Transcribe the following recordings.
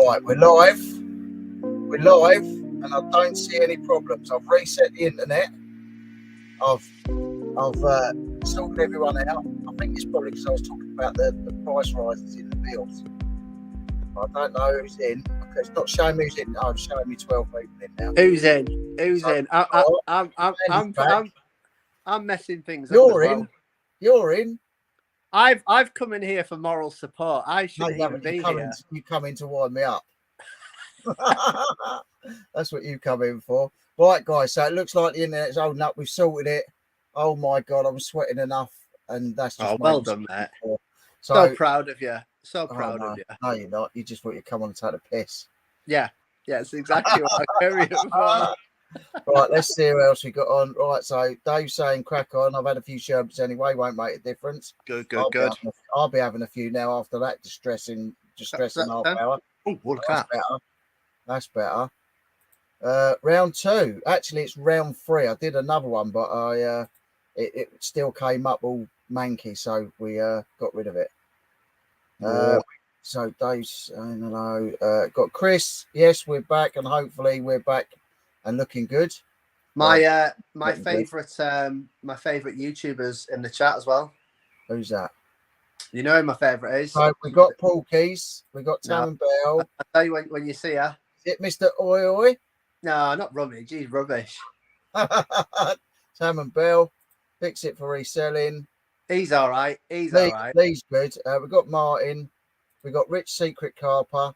Right, we're live. We're live, and I don't see any problems. I've reset the internet. I've sorted everyone out. I think it's probably because I was talking about the price rises in the bills. I don't know who's in. Okay, it's not showing me who's in. Oh, it's showing me 12 people in now. Who's in? Who's So, in? I'm messing things up You're as well. in. You're in. I've come in here for moral support. I No, shouldn't you even haven't. be here. You come in to wind me up. That's what you come in for. Right, guys, so it looks like the internet's holding up. We've sorted it. Oh my god, I'm sweating enough, and that's just well done, mate. So proud of you. So proud no, of you. No, you're not. You just want you to come on and take the piss. Yeah, it's exactly what I carry it for. Right, let's see who else we got on. Right, so Dave's saying crack on. I've had a few sherbets anyway, won't make a difference. Good. I'll be having a few now after that distressing half hour. Oh, look at that. That's better. Round 2. Actually, it's round 3. I did another one, but it still came up all manky, so we got rid of it. So Dave's saying hello. Got Chris. Yes, we're back, and hopefully we're back and looking good. My favourite YouTubers in the chat as well. Who's that? You know who my favourite is? So we got Paul Keys. We got Tam and Bell. I'll tell you when you see her. Is it Mr. Oi? No, not Rummage. He's rubbish. Tam and Bell. Fix it for reselling. He's all right. He's all right. Lee's good. We got Martin. We got Rich Secret Carper.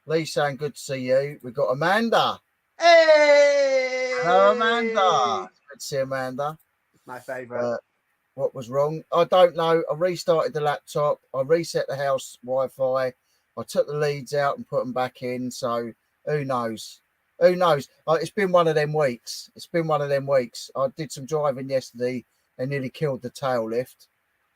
Lee saying good to see you. We got Amanda. Hey! Hello, Amanda. Good to see Amanda. My favourite. What was wrong? I don't know. I restarted the laptop. I reset the house Wi-Fi. I took the leads out and put them back in. So who knows? Who knows? It's been one of them weeks. I did some driving yesterday and nearly killed the tail lift.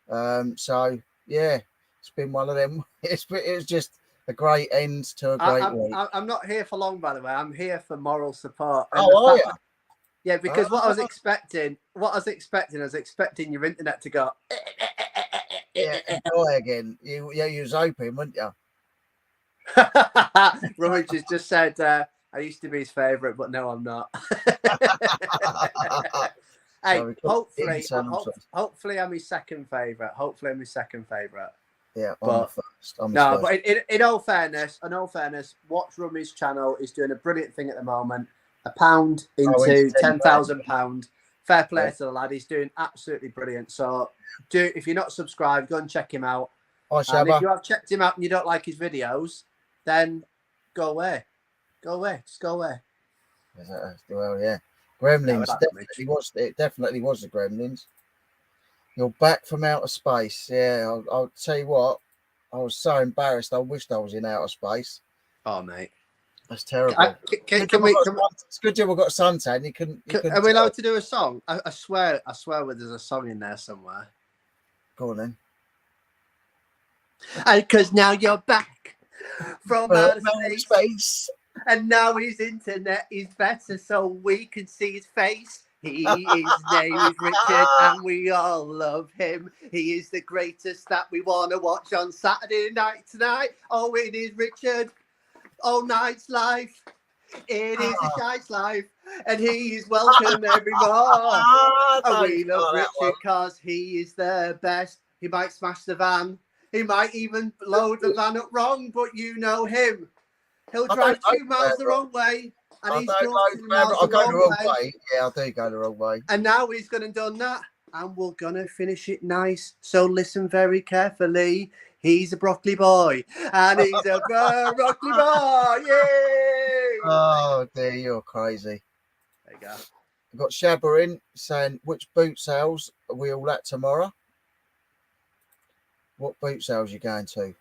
So yeah, it's been one of them. It was just a great end to a great week. I'm not here for long, by the way. I'm here for moral support. And are you? Yeah, because what I was expecting, I was expecting your internet to go. Yeah, again. You was hoping, weren't you? Rummage has just said, I used to be his favourite, but no, I'm not. Hey, hopefully I'm his second favourite. Yeah, but in all fairness, Watch Rummy's channel is doing a brilliant thing at the moment. £1 into £10,000. Fair play to the lad. He's doing absolutely brilliant. So, if you're not subscribed, go and check him out. And if you have checked him out and you don't like his videos, then go away. Just go away. Well, yeah. Gremlins definitely was the Gremlins. You're back from outer space. Yeah, I'll tell you what. I was so embarrassed. I wished I was in outer space. Oh, mate. That's terrible. It's good job we've got a suntan. You can. Are we allowed to do a song? I swear there's a song in there somewhere. Go on then. Because now you're back from outer space. And now his internet is better so we can see his face. His name is Richard and we all love him. He is the greatest that we want to watch on Saturday night tonight. Oh, it is Richard. All night's life. It is a shite's life. And he is welcome everyone. We love Richard because he is the best. He might smash the van. He might even load the van up wrong, but you know him. He'll drive 2 miles the wrong way. And he's still I'll go the wrong way. Yeah, I do go the wrong way. And now he's going to done that. And we're going to finish it nice. So listen very carefully. He's a broccoli boy. And he's a broccoli boy. Yay! Oh, dear, you're crazy. There you go. We've got Shabba in saying, which boot sales are we all at tomorrow? What boot sales are you going to?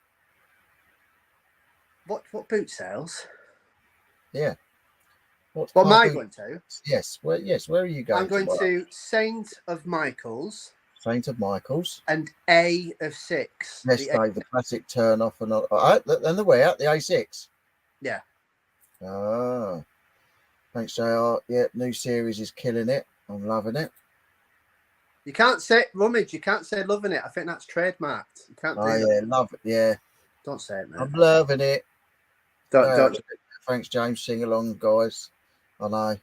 What boot sales? Yeah. What am I going to? Yes. Where are you going? I'm going to Saint of Michael's. Saint of Michael's. And A of 6. Yes, Dave, the classic turn off and all. And the way out, the A6. Yeah. Ah. Thanks, JR. Yeah, new series is killing it. I'm loving it. You can't say Rummage. You can't say loving it. I think that's trademarked. You can't do that. Love it. Yeah. Don't say it, man. I'm loving it. Don't. Thanks, James. Sing along, guys. I know.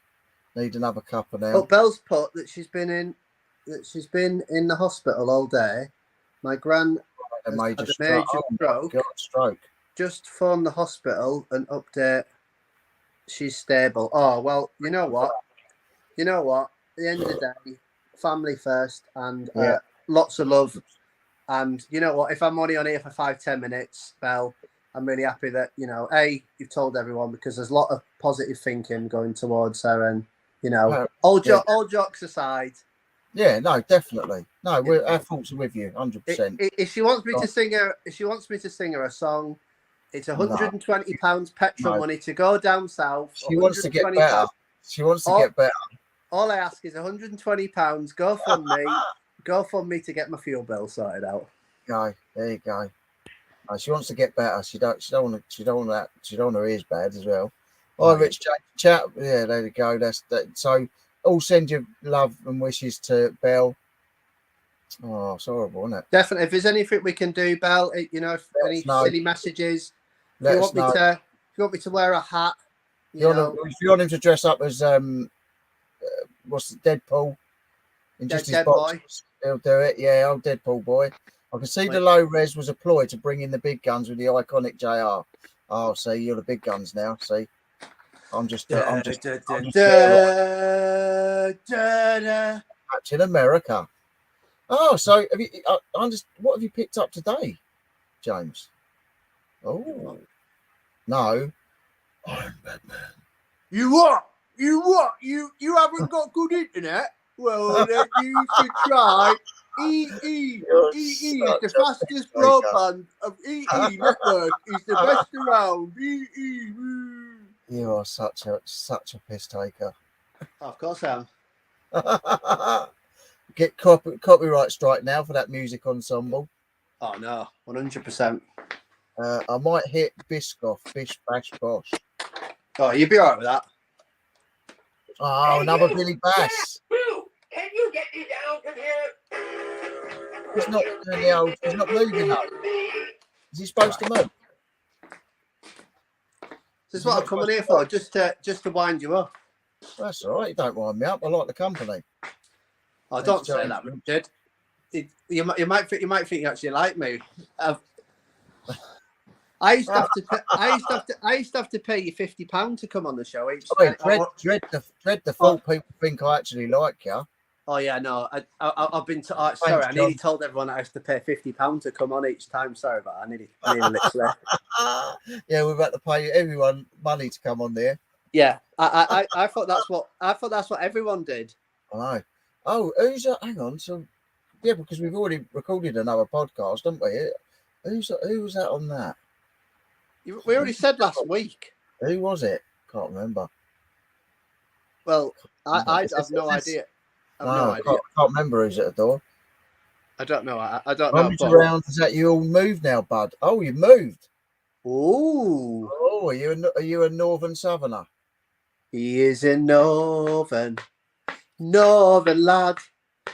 Need another cuppa now. But Belle's put that she's been in the hospital all day. My gran A has major had a stroke. major Oh, stroke. God, stroke. Just phone the hospital and update. She's stable. Oh well, you know what? At the end of the day, family first, and Yeah. lots of love. And you know what? If I'm only on here for 5-10 minutes, Belle, I'm really happy that you've told everyone, because there's a lot of positive thinking going towards her, and all jokes aside. Yeah, no, definitely. No, our thoughts are with you, 100%. If she wants me to sing her a song, it's £120 petrol money to go down south. She wants to get better. She wants to get better. All I ask is £120. Go fund me to get my fuel bill sorted out. There you go. She wants to get better. She don't want her ears bad as well. Oh, Rich chat. Yeah, there you go. That's that. So, all send your love and wishes to Belle. Oh, it's horrible, isn't it? Definitely. If there's anything we can do, Belle, any silly messages. If you want me to wear a hat, if you want him to dress up as what's the Deadpool in just his box, he'll do it. Yeah, old Deadpool boy. I can see the low res was a ploy to bring in the big guns with the iconic JR. Oh, see, you're the big guns now. See, I'm just Captain America. Oh, so have you? What have you picked up today, James? Oh, no, I'm Batman. You what? You haven't got good internet? Well, then you should try EE. EE is the fastest broadband of EE network. It's the best around. EE. You are such a piss taker. Oh, of course I am. Get copyright strike now for that music ensemble. Oh no, 100%. I might hit Biscoff, Bish Bash Bosh. Oh, you'd be alright with that. Oh, another Billy Bass. Can you get me down from here? He's not doing the old. He's not moving up. Is he supposed to move? This is what I'm coming here for, just to wind you up. That's all right. You don't wind me up. I like the company. Oh, don't say that, Richard. You might think you actually like me. I used to have to pay you £50 to come on the show. Dread the fault people think I actually like you. Oh yeah, no. I've been sorry. I nearly told everyone I used to pay £50 to come on each time. Sorry, but I nearly literally. Yeah, we're about to pay everyone money to come on there. Yeah, I thought that's what everyone did. I know. Oh, who's that? Hang on. So yeah, because we've already recorded another podcast, haven't we? Who was that on that? We already said last week. Who was it? Can't remember. Well, I have no idea. I can't remember who's at the door. I don't know. I don't know. Around is that you all moved now, bud? Oh, you've moved. Ooh. Oh, are you a northern southerner? He is a northern lad.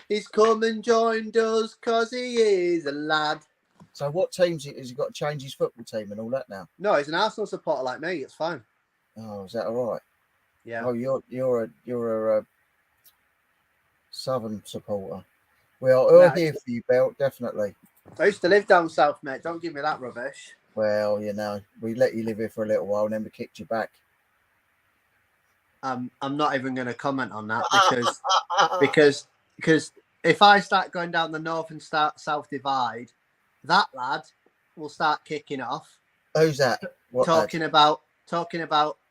He's come and joined us because he is a lad. So what teams has he got to change his football team and all that now? No, he's an Arsenal supporter like me. It's fine. Oh, is that all right? Yeah. Oh, you're a Southern supporter. Well, we're here for you, Belle, definitely. I used to live down south, mate. Don't give me that rubbish. Well, we let you live here for a little while and then we kicked you back. I'm not even going to comment on that because if I start going down the north and south divide, that lad will start kicking off. Who's that? Talking about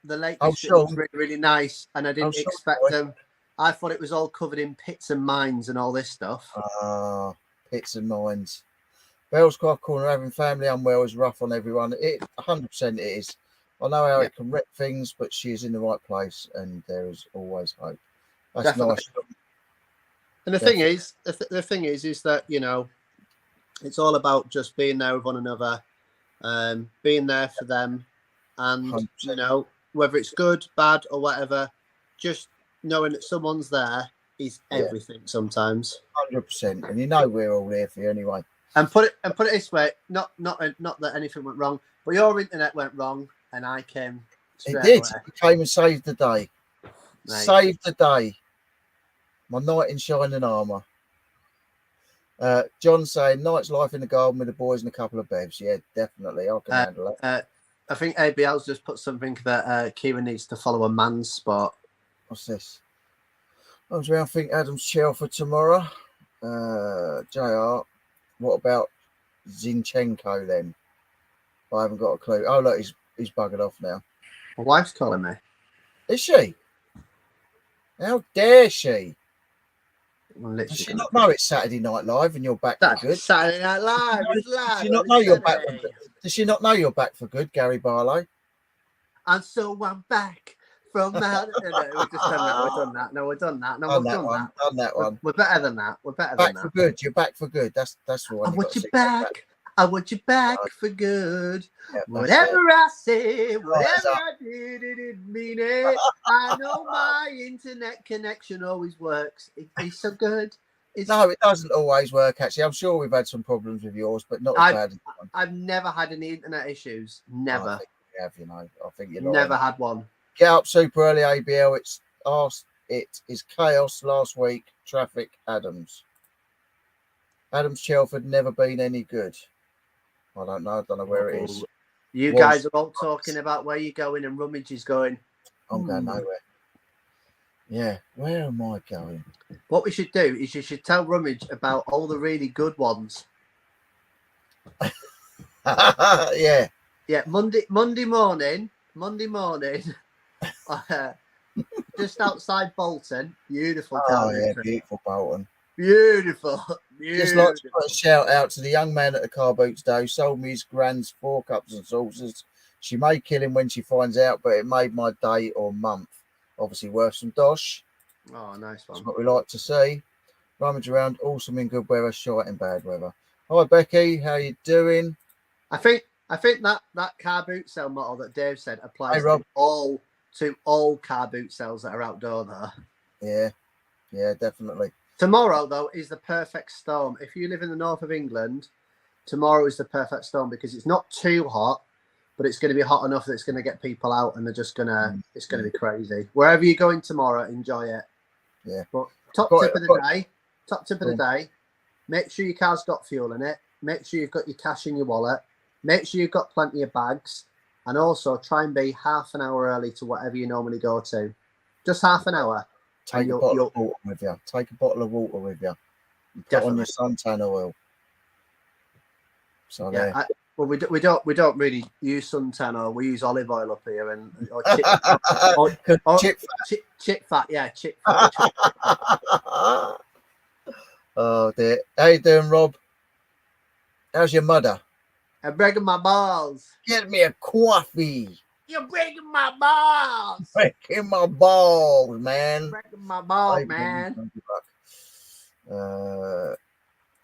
the lake district was really, really nice, and I didn't expect them. I thought it was all covered in pits and mines and all this stuff. Pits and mines. Bellscroft Corner, having family unwell is rough on everyone. 100% it is. I know how it can wreck things, but she is in the right place, and there is always hope. That's Definitely. Nice. And the thing is that it's all about just being there with one another, being there for them, and 100%. Whether it's good, bad, or whatever, just knowing that someone's there is everything. Sometimes 100%, and we're all here for you anyway. And put it this way, not that anything went wrong, but your internet went wrong. and I came He straight did. away. He came and saved the day. Mate. Saved the day. My knight in shining armour. John saying, night's life in the garden with the boys and a couple of bevs. Yeah, definitely. I can handle it. I think ABL's just put something that Kieran needs to follow a man's spot. What's this? I was around think Adam's Chelford tomorrow. JR, what about Zinchenko then? I haven't got a clue. Oh, look, he's buggered off now. My wife's calling me. Is she? How dare she? I'm Does literally she gonna- not know it's Saturday Night Live and you're back for That's good? Saturday Night Live. It's live. Does she not on know you're back? Saturday. Does she not know you're back for good, Gary Barlow? And so I'm back from out. No, we've just done that. We've done that. No, we've done that. No, Done we've that done one. that. Done that one. We're better than that. We're better Back than for that. good. You're back for good. That's the one. I You've want got you to sing back. I want you back for good. Yeah, that's Whatever it. I say, whatever that's I did, it didn't mean it. I know my internet connection always works. It's so good. It's, No, it doesn't always work. Actually, I'm sure we've had some problems with yours, but not as I've- bad as that one. I've never had any internet issues. I Never. think you have, you know. I think you're Never lying. had one. Get up super early, ABL. It is chaos last week. Traffic, Adams. Adams Chelford never been any good. I don't know. I don't know where it is. You Was- guys are all talking about where you're going and Rummage is going. I'm going nowhere. Yeah, where am I going? What we should do is you should tell Rummage about all the really good ones. Yeah. Yeah, Monday morning, just outside Bolton. Beautiful Oh, car. yeah, beautiful Bolton. Beautiful. Just like to put a shout out to the young man at the car boots day who sold me his grand's 4 cups and saucers. She may kill him when she finds out, but it made my day or month. Obviously worth some dosh. Oh, nice That's one. what we like to see. Rummage around, awesome in good weather, short in bad weather. Hi Becky, how you doing? I think that car boot sale model that Dave said applies Hey, Rob. to all car boot sales that are outdoor there. Yeah, definitely. Tomorrow, though, is the perfect storm. If you live in the north of England, tomorrow is the perfect storm because it's not too hot, but it's going to be hot enough that it's going to get people out and they're just going to, it's going to be crazy. Wherever you're going tomorrow, enjoy it. Yeah. But top tip of the day, make sure your car's got fuel in it. Make sure you've got your cash in your wallet. Make sure you've got plenty of bags. And also try and be half an hour early to whatever you normally go to. Just half an hour. Take a bottle of water with you. Take a bottle of water with you. Put on your suntan oil. So Yeah, there. well, we don't really use suntan oil. We use olive oil up here and or Chip chip fat. Yeah, chip fat. Oh dear. How you doing, Rob? How's your mother? I'm breaking my balls. Get me a coffee. You're breaking my balls. Breaking my balls, man. Breaking my balls, Hey, man.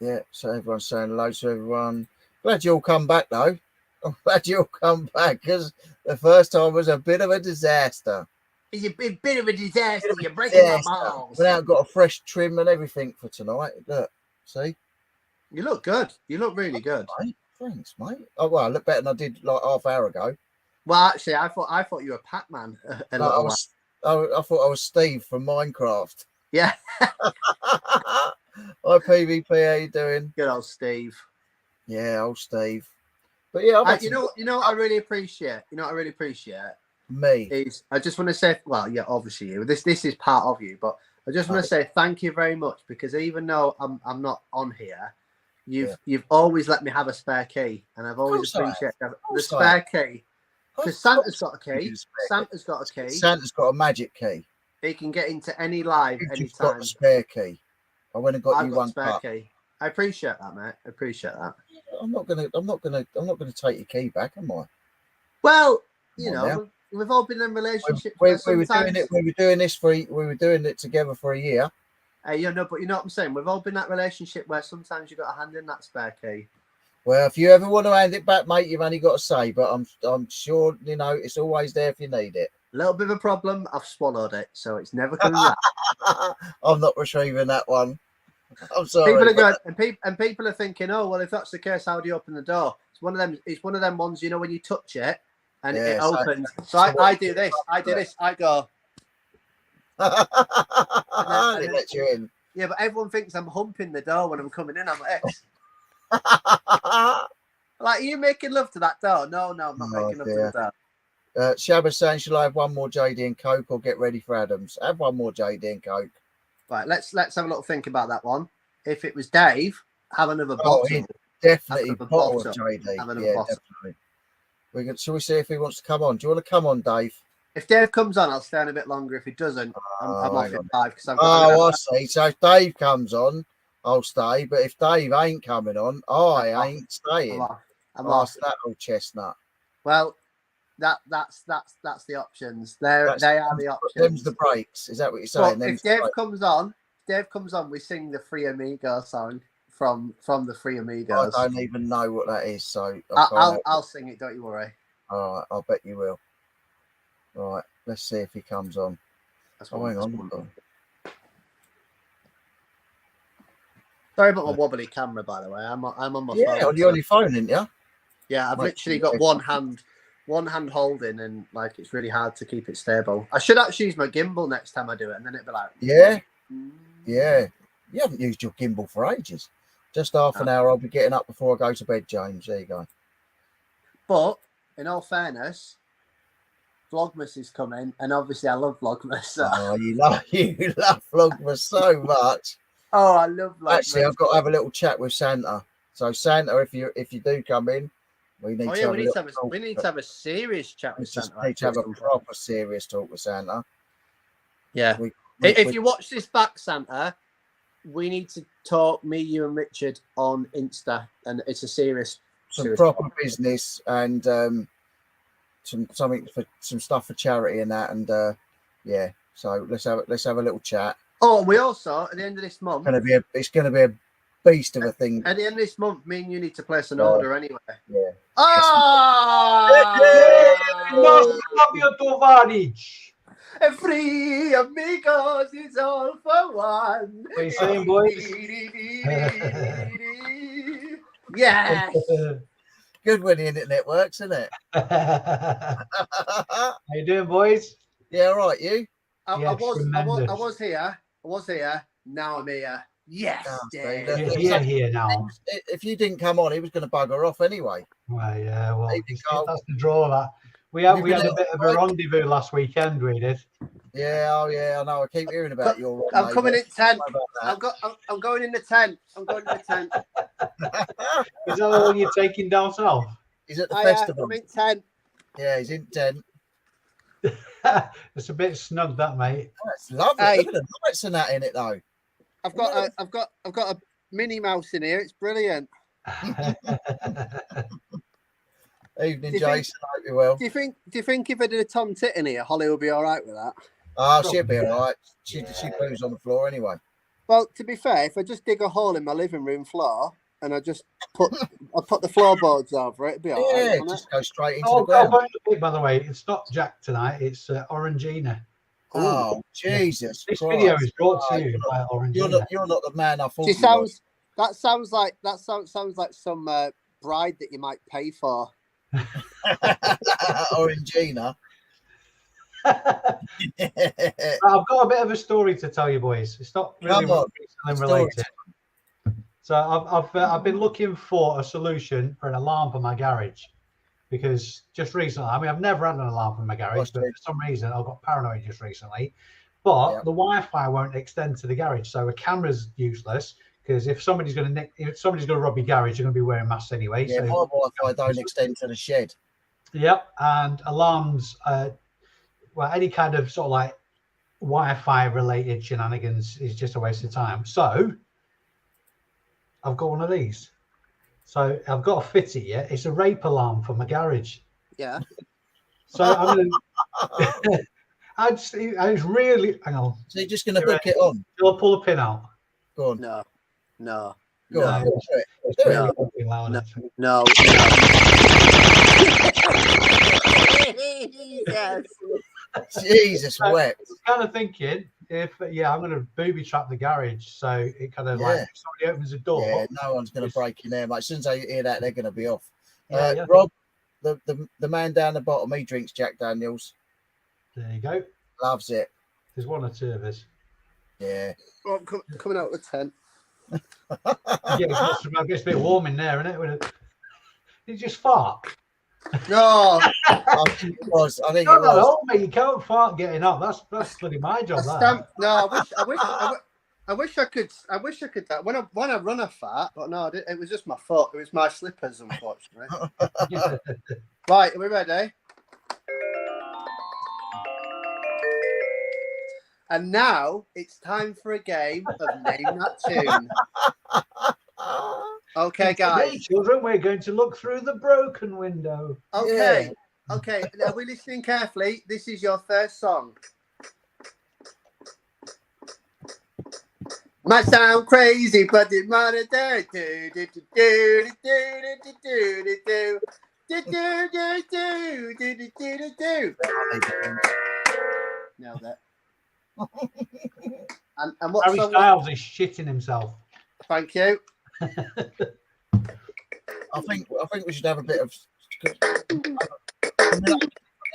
Yeah, so everyone's saying hello to everyone. Glad you all come back though. I'm glad you all come back because the first time was a bit of a disaster. It's a bit of a disaster. You're breaking my balls. We now got a fresh trim and everything for tonight. Look, see? You look good. You look really good. Mate, thanks, mate. Oh well, I look better than I did like half hour ago. Well, actually, I thought you were Pac-Man. A No, little I thought I was Steve from Minecraft. Yeah. Hi PvP, how you doing? Good old Steve. Yeah, old Steve. But yeah, I've had You know what I really appreciate. You know what I really appreciate me. is I just want to say, well, yeah, obviously you. This is part of you, but I just want to say thank you very much because even though I'm not on here, you've always let me have a spare key, and I've always appreciated the spare key. Because Santa's got a key. Santa's got a key. Santa's got a magic key. He can get into any live You've got anytime. a spare key. I went and got I've you got a one spare cup. key. I appreciate that, mate. I appreciate that. I'm not gonna take your key back, am I? Well, Come you on know, now. we've all been in relationships. We where were doing sometimes- it. We were doing it together for a year. you know, but you know what I'm saying. We've all been in that relationship where sometimes you got a hand in that spare key. Well, if you ever want to hand it back, mate, you've only got to say. But I'm sure you know it's always there if you need it. A little bit of a problem. I've swallowed it, so it's never coming back. I'm not retrieving that one. I'm sorry. People are but- going, and people are thinking, oh well, if that's the case, how do you open the door? It's one of them. It's one of them ones. You know, when you touch it and Yeah, it so- opens. So so I what do you this. I do do- this. I go. it lets you in. Yeah, but everyone thinks I'm humping the door when I'm coming in. I'm like, like, are you making love to that door? No, I'm not Oh, making love dear. to the door. Shabba's saying, shall I have one more JD and Coke or get ready for Adams? Have one more JD and Coke. Right, let's have a little think about that one. If it was Dave, have another Oh, bottle. he'd definitely Have another bottle of bottle. JD. Have another Yeah, bottle. definitely. Shall we see if he wants to come on? Do you want to come on, Dave? If Dave comes on, I'll stay on a bit longer. If he doesn't, I'm Oh, off hang in on. 5 because I've got. Oh, I see. So if Dave comes on, I'll stay. But if Dave ain't coming on, I I'm off. ain't staying. I'm off. Ask that old chestnut. Well, that's the options. They are the options. Them's the breaks. Is that what you're But saying? if Dave comes on, we sing the Free Amigo song from the Free I Amigos. don't even know what that is. So I'll sing it. Don't you worry. All right, I'll bet you will. All right, let's see if he comes on. That's Oh, hang on. Hold on. Sorry about my wobbly camera, by the way. I'm on my Yeah, phone. you're on your phone, isn't you? Yeah, I've Right. literally got one hand holding, and like it's really hard to keep it stable. I should actually use my gimbal next time I do it, and then it'll be like, Yeah, yeah. You haven't used your gimbal for ages. Just half an hour. I'll be getting up before I go to bed, James. There you go. But in all fairness, Vlogmas is coming, and obviously I love Vlogmas. So. Oh, you love Vlogmas so much. Oh, I love Vlogmas. Actually, I've got to have a little chat with Santa. So Santa, if you do come in, we need to we need to have a serious chat with Santa. Need to have a proper serious talk with Santa. Yeah. If you watch this back, Santa, we need to talk, me, you, and Richard on Insta, and it's a serious proper business and some stuff for charity and that, and yeah. So let's have a little chat. Oh, we also at the end of this month. It's gonna be a beast of a thing. At the end of this month, me and you need to place an order anyway. Yeah. Free amigos, it's all for one. What are you saying, boys? Yeah. Good when the internet works, isn't it? How you doing, boys? Yeah, all right, you? I was here. Now I'm here. Yes, Oh, Dave. You're here now. If you didn't come on, he was going to bugger off anyway. Well, yeah, well, Maybe Carl. that's the draw of that. We had been a bit of a rendezvous last weekend, we did. Yeah, oh yeah, I know. I keep hearing about your. I'm coming in 10. I'm I'm going in the tent. I'm going in the tent. Is that the one you're taking down south? He's at the festival. I'm in 10. Yeah, he's in 10. It's a bit snug, that, mate. That's lovely. Hey. Look at the lights and that in it, though. I've got a Minnie Mouse in here. It's brilliant. Evening, Do you Jason. I hope you're well. Do you think if I did a Tom Tit in here, Holly will be all right with that? Oh, she'll be all right. She moves on the floor anyway. Well, to be fair, if I just dig a hole in my living room floor and I just put the floorboards over it, it'd be all right. Yeah, wouldn't just it? go straight into Oh, the ground. by the way, it's not Jack tonight, it's Orangina. Oh, Jesus This Christ. video is brought to Oh, you by You're Orangina. not the man I thought She you were. sounds like some bride that you might pay for. Orangina. I've got a bit of a story to tell you, boys. It's not really Come on. related. So I've been looking for a solution for an alarm for my garage, because just recently, I mean, I've never had an alarm for my garage, but for some reason I got paranoid just recently. But the Wi-Fi won't extend to the garage, so a camera's useless. Because if somebody's going to rob your garage, you're going to be wearing masks anyway. Yeah, so, my Wi-Fi don't extend to the shed. Yep, and alarms, well, any kind of sort of like Wi-Fi related shenanigans is just a waste of time. So I've got one of these. So I've got to fit it yet. It's a rape alarm for my garage. Yeah. So I'm going to. I was really. Hang on. So you're just going to hook it on? Shall I pull the pin out? Go on. No. Go on. Do it. No. Jesus wept. I was kind of thinking, I'm going to booby trap the garage, so it kind of like if somebody opens the door. Yeah, no one's going to break in there, mate. As soon as they hear that, they're going to be off. Yeah. Rob, the man down the bottom, he drinks Jack Daniels. There you go. Loves it. There's one or two of us. Yeah. Oh, I'm coming out of the tent. Yeah, it's a bit warm in there, isn't it? Did you just fart? No, I think it was. I think No, it was. no, mate, you can't fart getting up. That's bloody my job. That. no. I wish I could. When I run a fart, but no, it was just my foot. It was my slippers, unfortunately. Right, are we ready? And now it's time for a game of Name That Tune. Okay, guys. Today, children, we're going to look through the broken window. Okay. Okay. Are we listening carefully? This is your first song. Might sound crazy, but it might Nailed it. And what Harry song? Styles is shitting himself. Thank you. I think we should have a bit of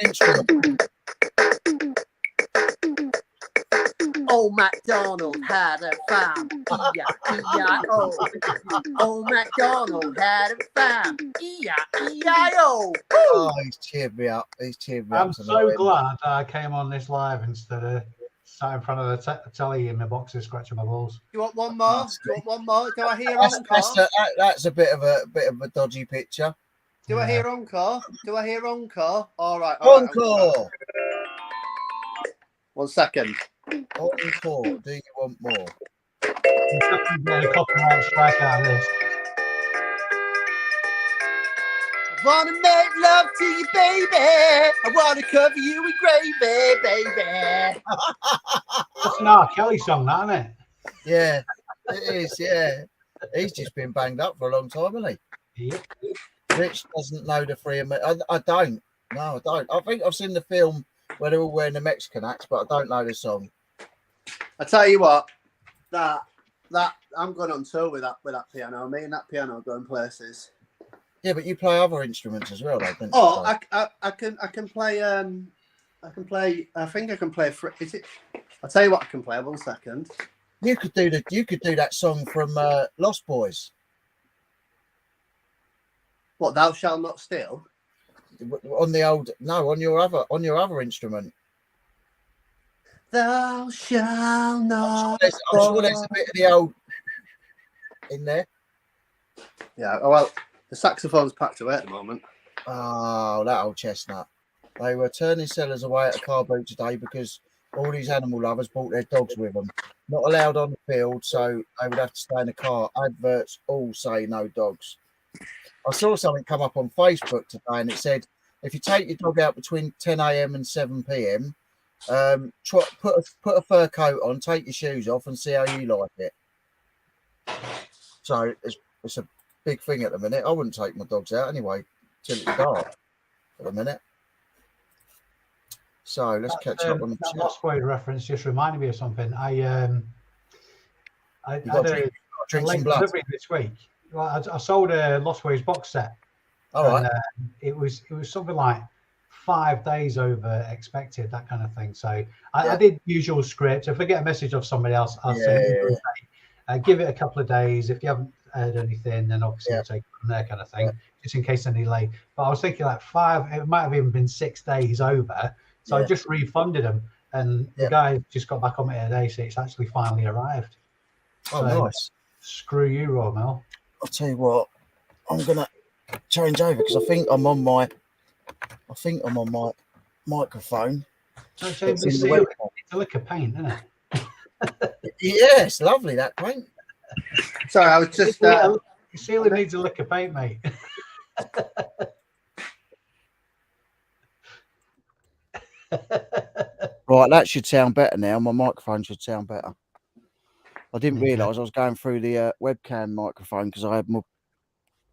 instrument. Old MacDonald had a farm. E-I-E-I-O. Old MacDonald had a farm. E-I-E-I-O. Oh, he's cheered me up. He's cheered me up. I'm so glad I came on this live instead of sat in front of the telly in my boxes scratching my balls. Do you want one more? Do you want one more? Do I hear encore? That's a bit of a dodgy picture. Do I hear encore? Do I hear encore? All right. Encore. 1 second. Encore. Do you want more? I'm get a copyright strike out of this. I wanna make love to you, baby. I wanna cover you with gravy, baby. That's an R. Kelly song, that, isn't it? Yeah, it is. Yeah, he's just been banged up for a long time, hasn't he? Yep. Rich doesn't know the Three Amigos. I don't. No, I don't. I think I've seen the film where they're all wearing the Mexican hats, but I don't know the song. I tell you what, that I'm going on tour with that piano. Me and that piano are going places. Yeah, but you play other instruments as well, though, don't you? Oh, I can play. I think I can play. Is it? I'll tell you what I can play. 1 second. You could do that song from Lost Boys. What? Thou shalt not steal. On your other instrument. Thou shalt not. I'm sure there's a bit of the old in there. Yeah. Oh, well, the saxophone's packed away at the moment. Oh, that old chestnut. They were turning sellers away at a car boot today because all these animal lovers brought their dogs with them. Not allowed on the field, so they would have to stay in the car. Adverts all say no dogs. I saw something come up on Facebook today and it said, if you take your dog out between 10 a.m. and 7 p.m., put a fur coat on, take your shoes off and see how you like it. So it's a big thing at the minute. I wouldn't take my dogs out anyway till it's dark for the minute. So let's catch up on the that Lost Boys reference just reminded me of something. I had a late delivery this week. Well, I sold a Lost Boys box set. All right. It was something like 5 days over expected, that kind of thing. So I did usual script. If I get a message of somebody else, I'll say, give it a couple of days. If you haven't heard anything, then obviously I'll take it from there, kind of thing, just in case any delay. But I was thinking like 5, it might have even been 6 days over. So I just refunded them, and the guy just got back on me today, so it's actually finally arrived. Oh, so, nice. Screw you, Romel. I'll tell you what, I'm gonna change over because I think I'm on my microphone. It's a lick of paint, isn't it? Yeah, it's lovely, that paint. Sorry, I was just. The ceiling needs a lick of paint, mate. Right, that should sound better now. My microphone should sound better. I didn't realise I was going through the webcam microphone because I had my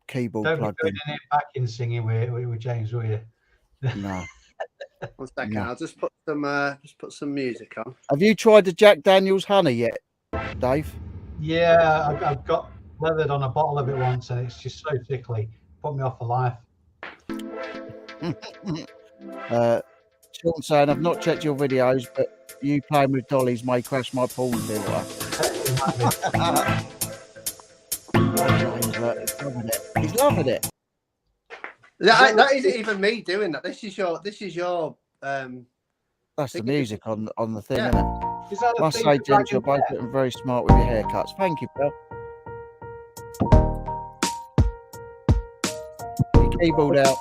keyboard plugged in. Don't be doing it back in singing with James, will you? No. 1 second, No. I'll just put some music on. Have you tried the Jack Daniels honey yet, Dave? Yeah, I've got leathered on a bottle of it once, and it's just so tickly. Put me off for life. Sean saying, I've not checked your videos, but you playing with dollies may crash my porn filter. James, look, he's loving it. He's loving it. That isn't even me doing that. This is your That's the music on the thing, Yeah. isn't it? Is that a Must thing say, for gents, you're both Dragon looking very smart with your haircuts. Thank you, Bill. Your keyboard out.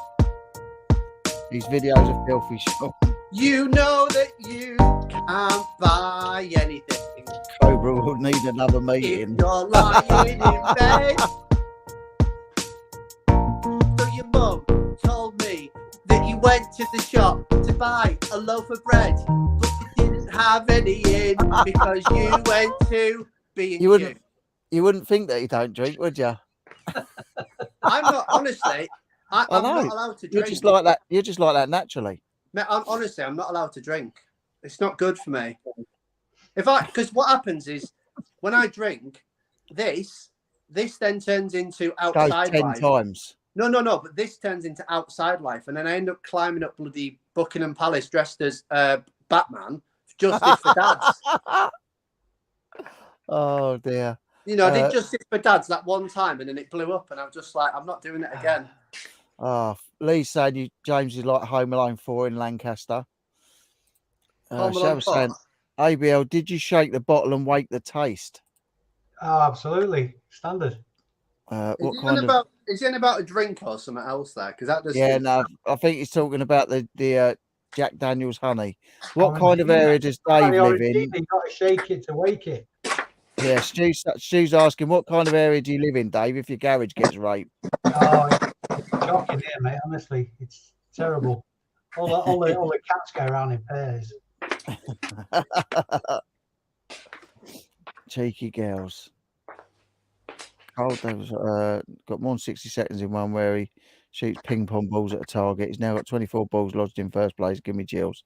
These videos are filthy, Sean. You know that you can't buy anything Cobra will need another if meeting. you're lying in bed. So your mum told me that you went to the shop to buy a loaf of bread, but you didn't have any in because you went to B&Q. You wouldn't think that you don't drink, would you? I'm not, honestly, I'm know. not allowed to You're drink. just like that. You're just like that naturally. Mate, honestly, I'm not allowed to drink. It's not good for me. Because what happens is when I drink, this then turns into Goes outside 10 life. times. No, but this turns into outside life, and then I end up climbing up bloody Buckingham Palace dressed as Batman, Justice for Dads. Oh dear. You know, I did Justice for Dads that one time, and then it blew up, and I'm just like, I'm not doing it again. Oh, Lee's saying James is like Home Alone 4 in Lancaster. Home Alone Shall was saying, ABL, did you shake the bottle and wake the taste? Oh, absolutely. Standard. What kind of? Is it about a drink or something else there? Because that does. Yeah, no, I think he's talking about the Jack Daniel's honey. What Oh, kind of yeah. area does Dave live in? You got to shake it to wake it. Yeah, Stu's asking, what kind of area do you live in, Dave, if your garage gets raped? Oh, it's shocking here, mate. Honestly, it's terrible. All the cats go around in pairs. Cheeky girls. Carl Davis got more than 60 seconds in one where he shoots ping pong balls at a target. He's now got 24 balls lodged in first place. Give me chills.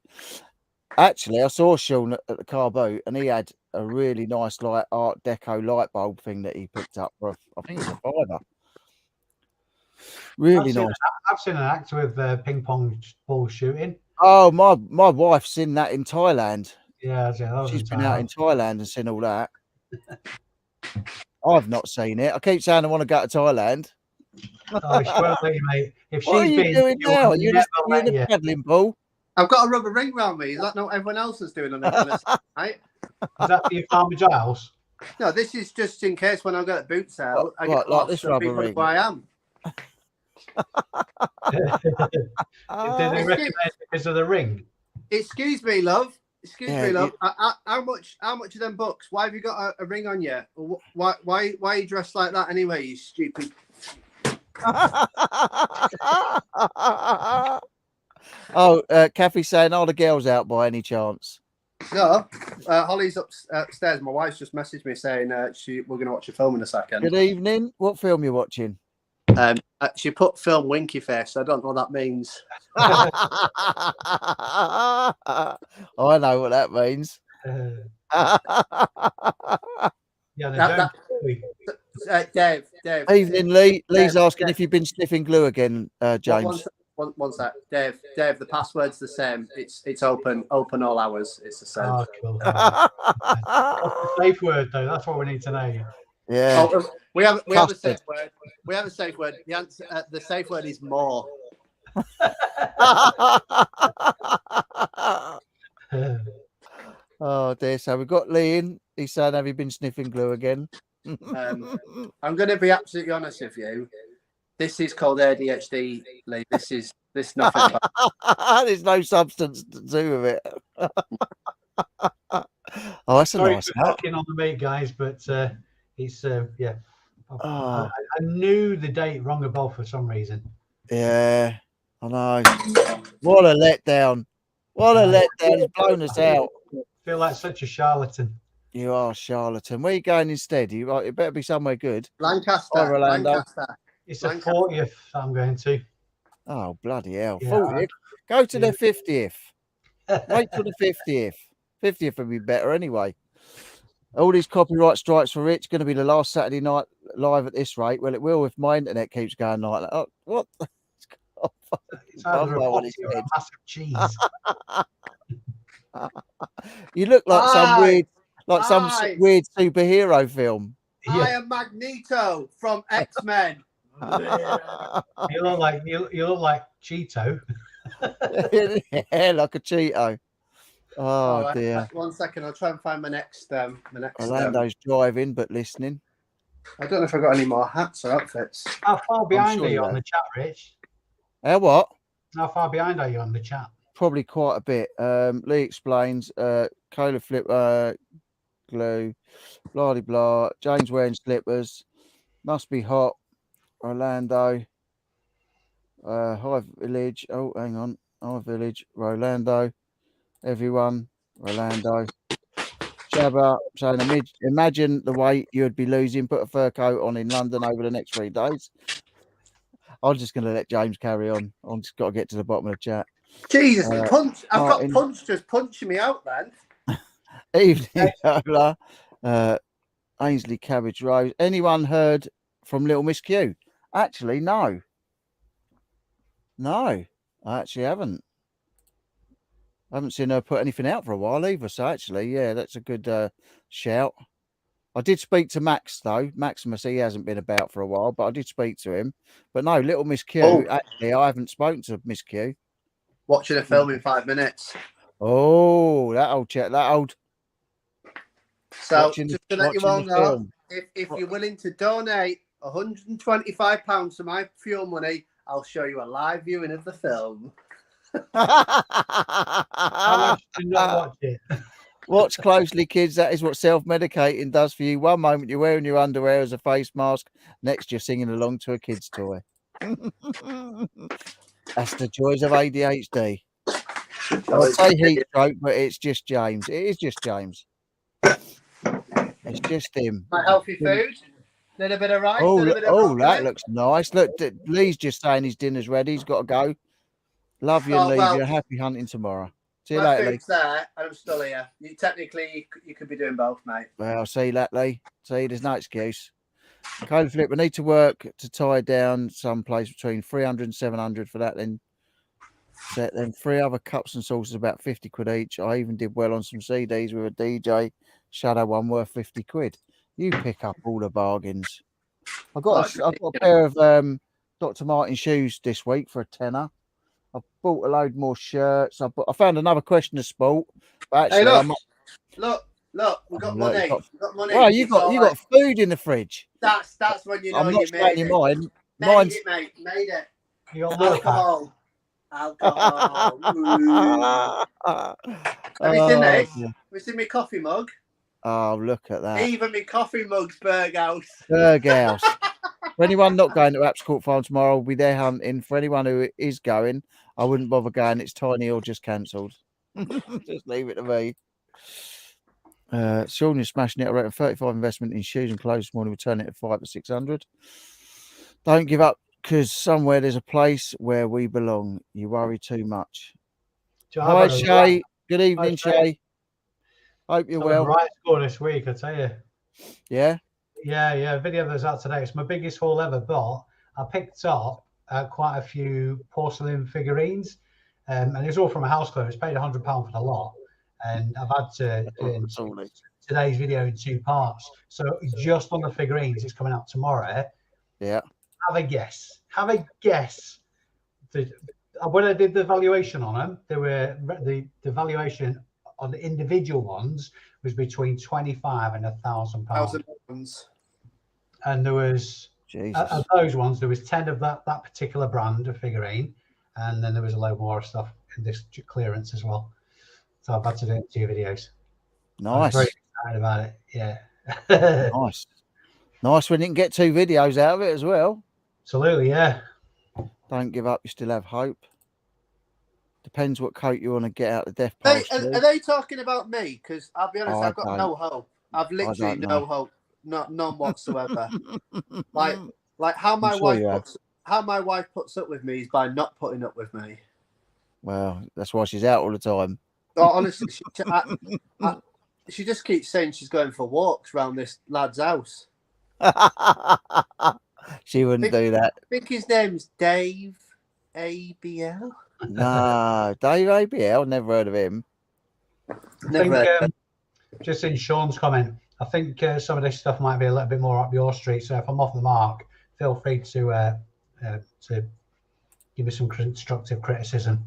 Actually, I saw Sean at the car boot, and he had a really nice like Art Deco light bulb thing that he picked up for I think it's a £5. Really nice. I've seen an act with ping pong ball shooting. Oh, my wife's seen that in Thailand. Yeah, she's been out in Thailand and seen all that. I've not seen it. I keep saying I want to go to Thailand. Oh, she won't let you, mate. If what are you doing now? You're in the paddling pool. I've got a rubber ring round me. Is that not everyone else is doing on it? Right? Is that for your Farmer Giles? No, this is just in case when I go to boot sale, I get like this rubber people ring. who I am. Did they recognise it because of the ring? Excuse me, love. Excuse me, love. How much are them bucks? Why have you got a ring on you? Why are you dressed like that anyway, you stupid? Oh, Kathy's saying, are the girls out by any chance? No, Holly's upstairs. My wife's just messaged me saying we're going to watch a film in a second. Good evening. What film you watching? She put film winky face. I don't know what that means. I know what that means. Yeah, Dave. Evening, Lee. Lee's asking if you've been sniffing glue again, James. One sec, Dave. The password's the same. It's open all hours. It's the same. Oh, cool. Safe word though. That's what we need to know. Yeah. Oh, we have a safe word. We have a safe word. The answer, the safe word is more. Oh dear. So we've got Lee in. He's saying, have you been sniffing glue again? I'm going to be absolutely honest with you. This is called ADHD, Lee. This nothing. There's no substance to do with it. Oh, that's a nice hat. Sorry on the meat, guys, but it's yeah. I knew the date wrong above for some reason. Yeah, I know. What a letdown! What a letdown! He's blown us out. I feel like such a charlatan. You are a charlatan. Where are you going instead? It better be somewhere good. Lancaster. Hi, Orlando. Lancaster. It's the 40th I'm going to. Oh, bloody hell. Yeah. 40th? Go to the 50th. Wait till the 50th. 50th would be better anyway. All these copyright strikes for Rich going to be the last Saturday night live at this rate. Well, it will if my internet keeps going like that. Oh, what? It's either a Bumbo on potty his or a head. massive cheese. You look like some Aye. weird superhero film. I am Magneto from X-Men. You look like Cheeto. Yeah, like a Cheeto. Oh All right, dear. 1 second. I'll try and find my next. Orlando's driving but listening. I don't know if I got any more hats or outfits. How far behind sure are you you on have. the chat, Rich? What? How far behind are you on the chat? Probably quite a bit. Lee explains. Cola flip glue. Blah de blah. James wearing slippers. Must be hot. Orlando. High Village. Oh, hang on. High Village. Rolando. Everyone. Rolando. Shabba saying, imagine the weight you'd be losing. Put a fur coat on in London over the next 3 days. I'm just going to let James carry on. I'm just got to get to the bottom of the chat. Jesus, punch! I've Martin. got Punch just punching me out then. Evening, Cola. Ainsley Cabbage Rose. Anyone heard from Little Miss Q? Actually, no. No, I actually haven't. I haven't seen her put anything out for a while either. So actually, yeah, that's a good shout. I did speak to Max though. Maximus, he hasn't been about for a while, but I did speak to him. But no, Little Miss Q. Oh. Actually, I haven't spoken to Miss Q. Watching a film in 5 minutes. Oh, that old chat, that old. So just to let you all know, film. if you're willing to donate £125 to my fuel money, I'll show you a live viewing of the film. How much do you not watch it? Watch closely, kids. That is what self-medicating does for you. One moment you're wearing your underwear as a face mask, next you're singing along to a kid's toy. That's the joys of ADHD. I'd say heat stroke, but it's just James. It is just James. It's just him. My healthy food, little bit of rice, Oh, little bit of broccoli. that looks nice. Look, Lee's just saying his dinner's ready. He's got to go. Love you and leave you. Happy hunting tomorrow. See you My later, Lee. food's there, and I'm still here. You could be doing both, mate. Well, see you later, Lee. See, there's no excuse. Code flip. We need to work to tie down someplace between 300 and 700 for that. Then 3 other cups and sauces about 50 quid each. I even did well on some CDs with a DJ Shadow one worth 50 quid. You pick up all the bargains. I've got a pair of Dr. Martin shoes this week for a tenner. I've bought a load more shirts. I found another question of sport. But actually, hey, look, we've got money. We've got money. Well, you got food in the fridge. That's when you know I'm not you made your it. mind. Made it, mate. Made it. You got Alcohol. Have you seen this? Have you seen my coffee mug? Oh, look at that. Even my coffee mug's Berghaus. Berghaus. For anyone not going to Apps Court Farm tomorrow, we'll be there hunting. For anyone who is going, I wouldn't bother going. It's tiny or just cancelled. Just leave it to me. Sean is smashing it. I reckon 35 investment in shoes and clothes this morning. We'll turn it at 5 or 600. Don't give up, because somewhere there's a place where we belong. You worry too much. Hi, Shay. Good evening, Shay. Hope you're well. Right score this week, I tell you. Yeah? Yeah. Video that's out today. It's my biggest haul ever bought. I picked up quite a few porcelain figurines, and it was all from a house club. It's paid £100 for the lot, and I've had to do today's video in 2 parts. So just on the figurines, it's coming out tomorrow. Yeah. Have a guess. When I did the valuation on them, they were the valuation on the individual ones was between £25 and £1,000. And there was of those ones, there was 10 of that particular brand of figurine, and then there was a load more stuff in this clearance as well. So I've had to do 2 videos. Nice. I'm very excited about it. Yeah. Nice. We didn't get 2 videos out of it as well. Absolutely, yeah. Don't give up. You still have hope. Depends what coat you want to get out of death post. Are they talking about me? Because I'll be honest, I've got no hope. I've literally no hope, none whatsoever. like how my wife puts up with me is by not putting up with me. Well, that's why she's out all the time. Oh, honestly, she just keeps saying she's going for walks around this lad's house. She wouldn't do that. I think his name's Dave. ABL? No, Dave ABL. Never heard of him. I Never heard of think, just in Sean's comment, I think some of this stuff might be a little bit more up your street. So if I'm off the mark, feel free to give me some constructive criticism.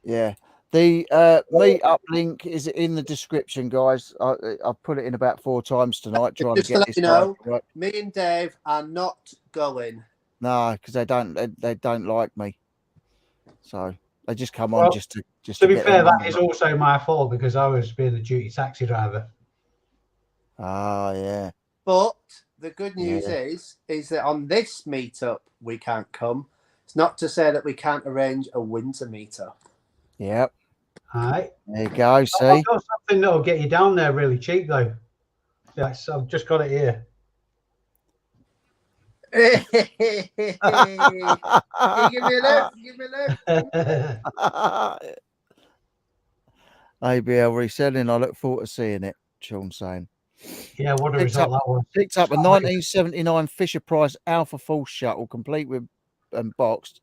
Yeah. The meetup link is in the description, guys. I've put it in about 4 times tonight, trying to Just to get let this you know, right. me and Dave are not going. No, because they don't like me, so they just come Well, on just to be get fair, their that number is up. also my fault because I was being a duty taxi driver. Oh yeah. But the good news is that on this meetup we can't come. It's not to say that we can't arrange a winter meetup. Yep. All right. There you go. I've See. got something that'll get you down there really cheap though. Yes, I've just got it here. Give me a look. Give me a look. ABL reselling. I look forward to seeing it. Sean saying. Yeah, what a result that was. Picked up a 1979 Fisher Price Alpha Force shuttle, complete with boxed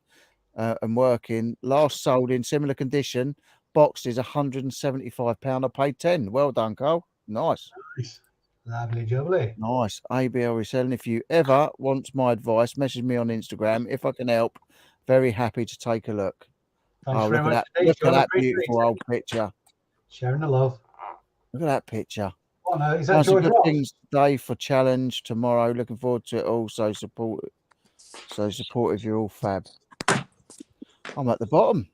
and working. Last sold in similar condition. Boxed is £175. I paid 10. Well done, Cole. Nice. Lovely jubbly. Nice. ABL reselling. If you ever want my advice, message me on Instagram. If I can help, very happy to take a look. Thanks very look much. at that! Look at that beautiful old picture. Sharing the love. Look at that picture. Oh no, is that George good Ross? things today for challenge tomorrow. Looking forward to it all. So supportive. You're all fab. I'm at the bottom.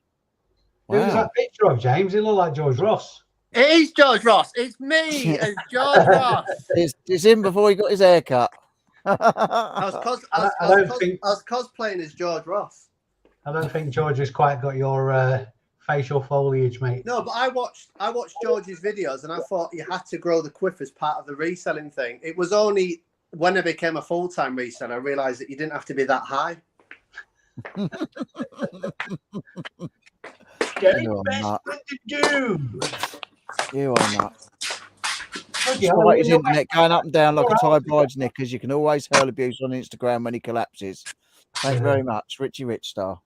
Wow. Who was that picture of, James? It looked like George Ross. It is George Ross. It's me as George Ross. It's him before he got his haircut. I was cosplaying as George Ross. I don't think George has quite got your facial foliage, mate. No, but I watched George's videos and I thought you had to grow the quiff as part of the reselling thing. It was only when I became a full-time reseller I realised that you didn't have to be that high. Getting best to do. You are not. Despite his internet going up and down like a Thai bride's knickers, you can always hurl abuse on Instagram when he collapses. Thank you very much, Richie Rich Star.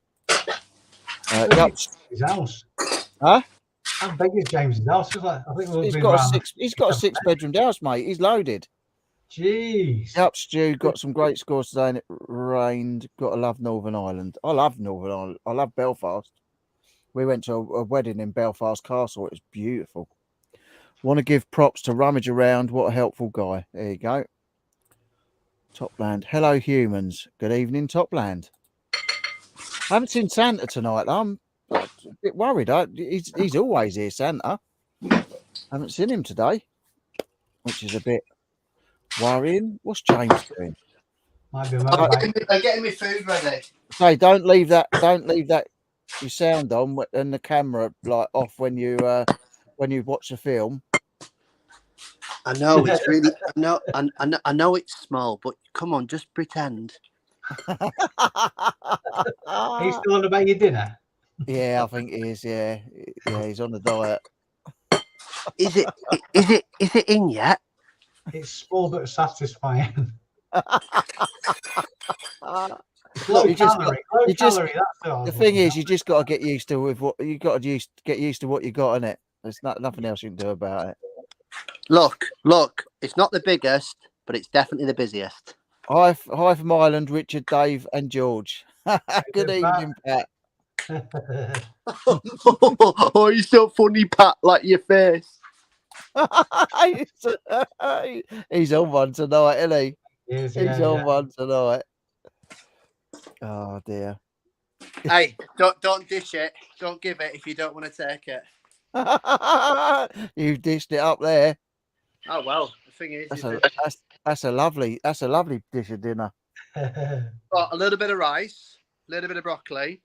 His house. Huh? How big is James's house? I think he's got a 6-bedroom house, mate. He's loaded. Jeez. Yep, Stu got some great scores today and it rained. Got to love Northern Ireland. I love Northern Ireland. I love Belfast. We went to a wedding in Belfast Castle. It was beautiful. Want to give props to Rummage Around. What a helpful guy. There you go. Topland. Hello, humans. Good evening, Topland. I haven't seen Santa tonight. I'm a bit worried. He's always here, Santa. I haven't seen him today, which is a bit worrying. What's James doing? I'm getting my food ready. Hey, don't leave that your sound on and the camera like off when you watch the film. I know it's really I know it's small, but come on, just pretend. He's still on about your dinner. Yeah, I think he is. Yeah, he's on the diet. Is it in yet? It's small but satisfying. The thing is, you just got to get used to what you got to get used to what you got in it. There's nothing else you can do about it. Look, it's not the biggest, but it's definitely the busiest. Hi from Ireland, Richard, Dave, and George. Good evening, Pat. Oh, you're so funny, Pat, like your face. He's on one tonight, isn't he? He's on one tonight. Oh dear. Hey, don't dish it. Don't give it if you don't want to take it. You've dished it up there. Oh well, the thing is, that's a lovely dish of dinner. Got a little bit of rice, a little bit of broccoli.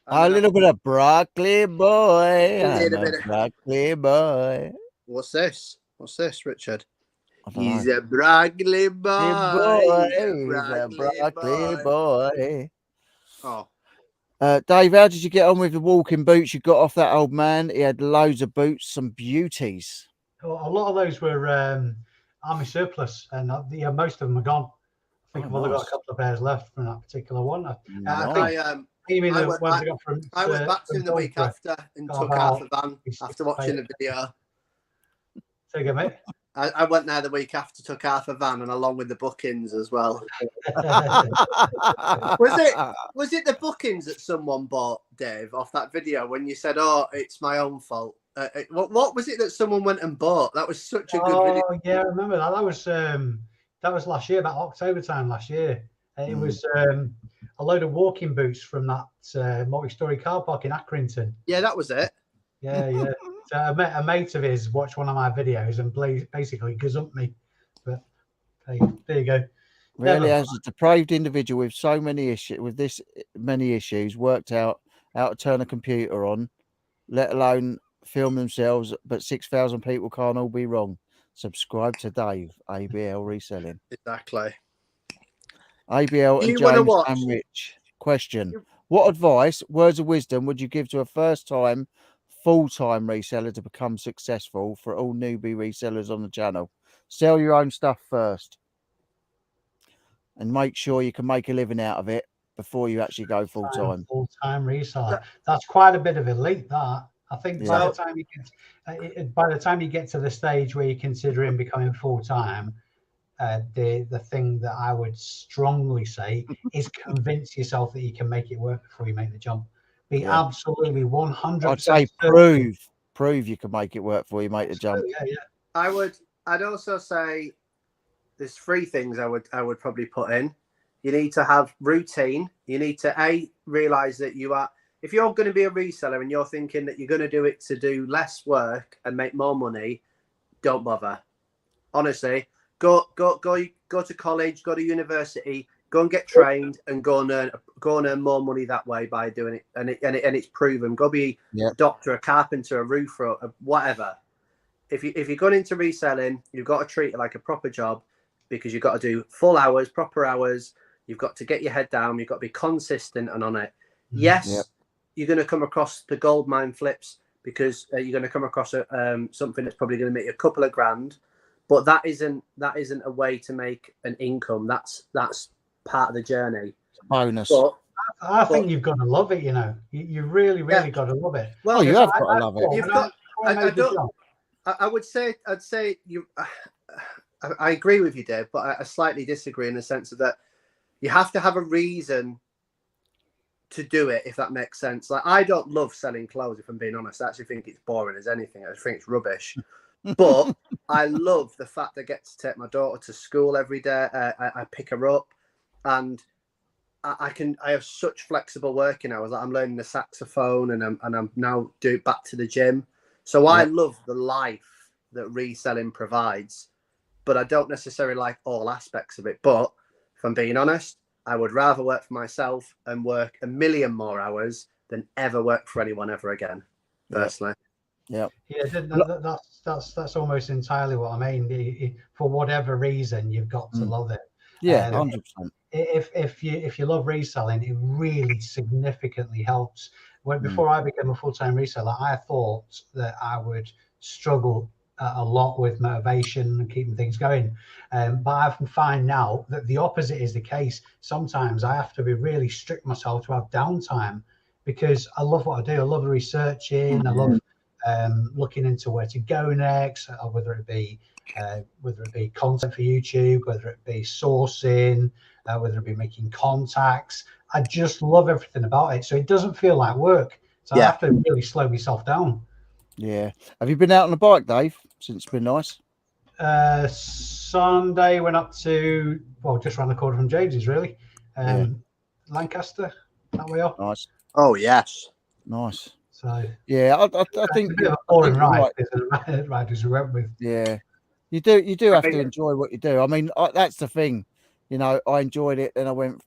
A little bit of broccoli, boy. A little bit of broccoli, boy. What's this, Richard? He's a broccoli boy. He's a broccoli boy. Oh. Dave, how did you get on with the walking boots you got off that old man? He had loads of boots, some beauties. A lot of those were army surplus, and most of them are gone. I think I've only got a couple of pairs left from that particular one. You mean I the went ones back- I got from? I went back to him the week Ultra? after and Got took half a about- van after watching the video. Say again, mate. I went there the week after, took half a van, and along with the bookings as well. Was it the bookings that someone bought, Dave, off that video when you said, "Oh, it's my own fault"? What was it that someone went and bought? That was such a good video. Oh yeah, I remember that. That was last year, about October time last year. It was a load of walking boots from that multi-story car park in Accrington. Yeah, that was it. Yeah. So a mate of his watched one of my videos and basically gazumped me. But there you go. Really, Never. as a depraved individual with so many issues, many issues, worked out how to turn a computer on, let alone film themselves. But 6,000 people can't all be wrong. Subscribe to Dave, ABL Reselling. Exactly. ABL Do and you wanna James watch- and Rich. Question: what advice, words of wisdom, would you give to a first-time, full-time reseller to become successful for all newbie resellers on the channel? Sell your own stuff first, and make sure you can make a living out of it before you actually go full-time. Full-time reseller. That's quite a bit of a leap. That I think by the time you get to the stage where you're considering becoming full-time, the thing that I would strongly say is convince yourself that you can make it work before you make the jump. Be absolutely 100%. I'd say prove you can make it work before you make the jump. Yeah. I'd also say there's 3 things I would probably put in. You need to have routine. You need to realize that if you're going to be a reseller and you're thinking that you're going to do it to do less work and make more money, don't bother. Honestly, go to college, go to university, go and get trained, and go and earn more money that way by doing it. And it's proven. Go be a doctor, a carpenter, a roofer, whatever. If you're going into reselling, you've got to treat it like a proper job, because you've got to do full hours, proper hours. You've got to get your head down. You've got to be consistent and on it. Yes, you're going to come across the gold mine flips, because you're going to come across something that's probably going to make you a couple of grand, but that isn't a way to make an income. That's part of the journey. Bonus. But I think you've got to love it. You really got to love it. Well, you have got to love it. I'd say you. I agree with you, Dave, but I slightly disagree in the sense of that you have to have a reason to do it, if that makes sense. Like, I don't love selling clothes, if I'm being honest. I actually think it's boring as anything. I just think it's rubbish. But I love the fact that I get to take my daughter to school every day. I pick her up, and I have such flexible working hours. Like, I'm learning the saxophone, and I'm now back to the gym. So I love the life that reselling provides, but I don't necessarily like all aspects of it. But if I'm being honest, I would rather work for myself and work 1 million more hours than ever work for anyone ever again, personally. Yeah. That's almost entirely what I mean. For whatever reason, you've got to love it. Yeah, 100%. If you love reselling, it really significantly helps. Before I became a full-time reseller, I thought that I would struggle a lot with motivation and keeping things going. But I find now that the opposite is the case. Sometimes I have to be really strict myself to have downtime, because I love what I do. I love researching. I love looking into where to go next, whether it be content for YouTube, whether it be sourcing, whether it be making contacts. I just love everything about it. So it doesn't feel like work. So I have to really slow myself down. Yeah. Have you been out on the bike, Dave, since it's been nice? Sunday went up to, just around the corner from James's, really. Lancaster, that way up. Nice. Oh, yes. Nice. So yeah, I think it's a bit of a boring ride. There's riders we went with. Yeah, you do have to enjoy what you do. I mean, that's the thing. I enjoyed it, then I went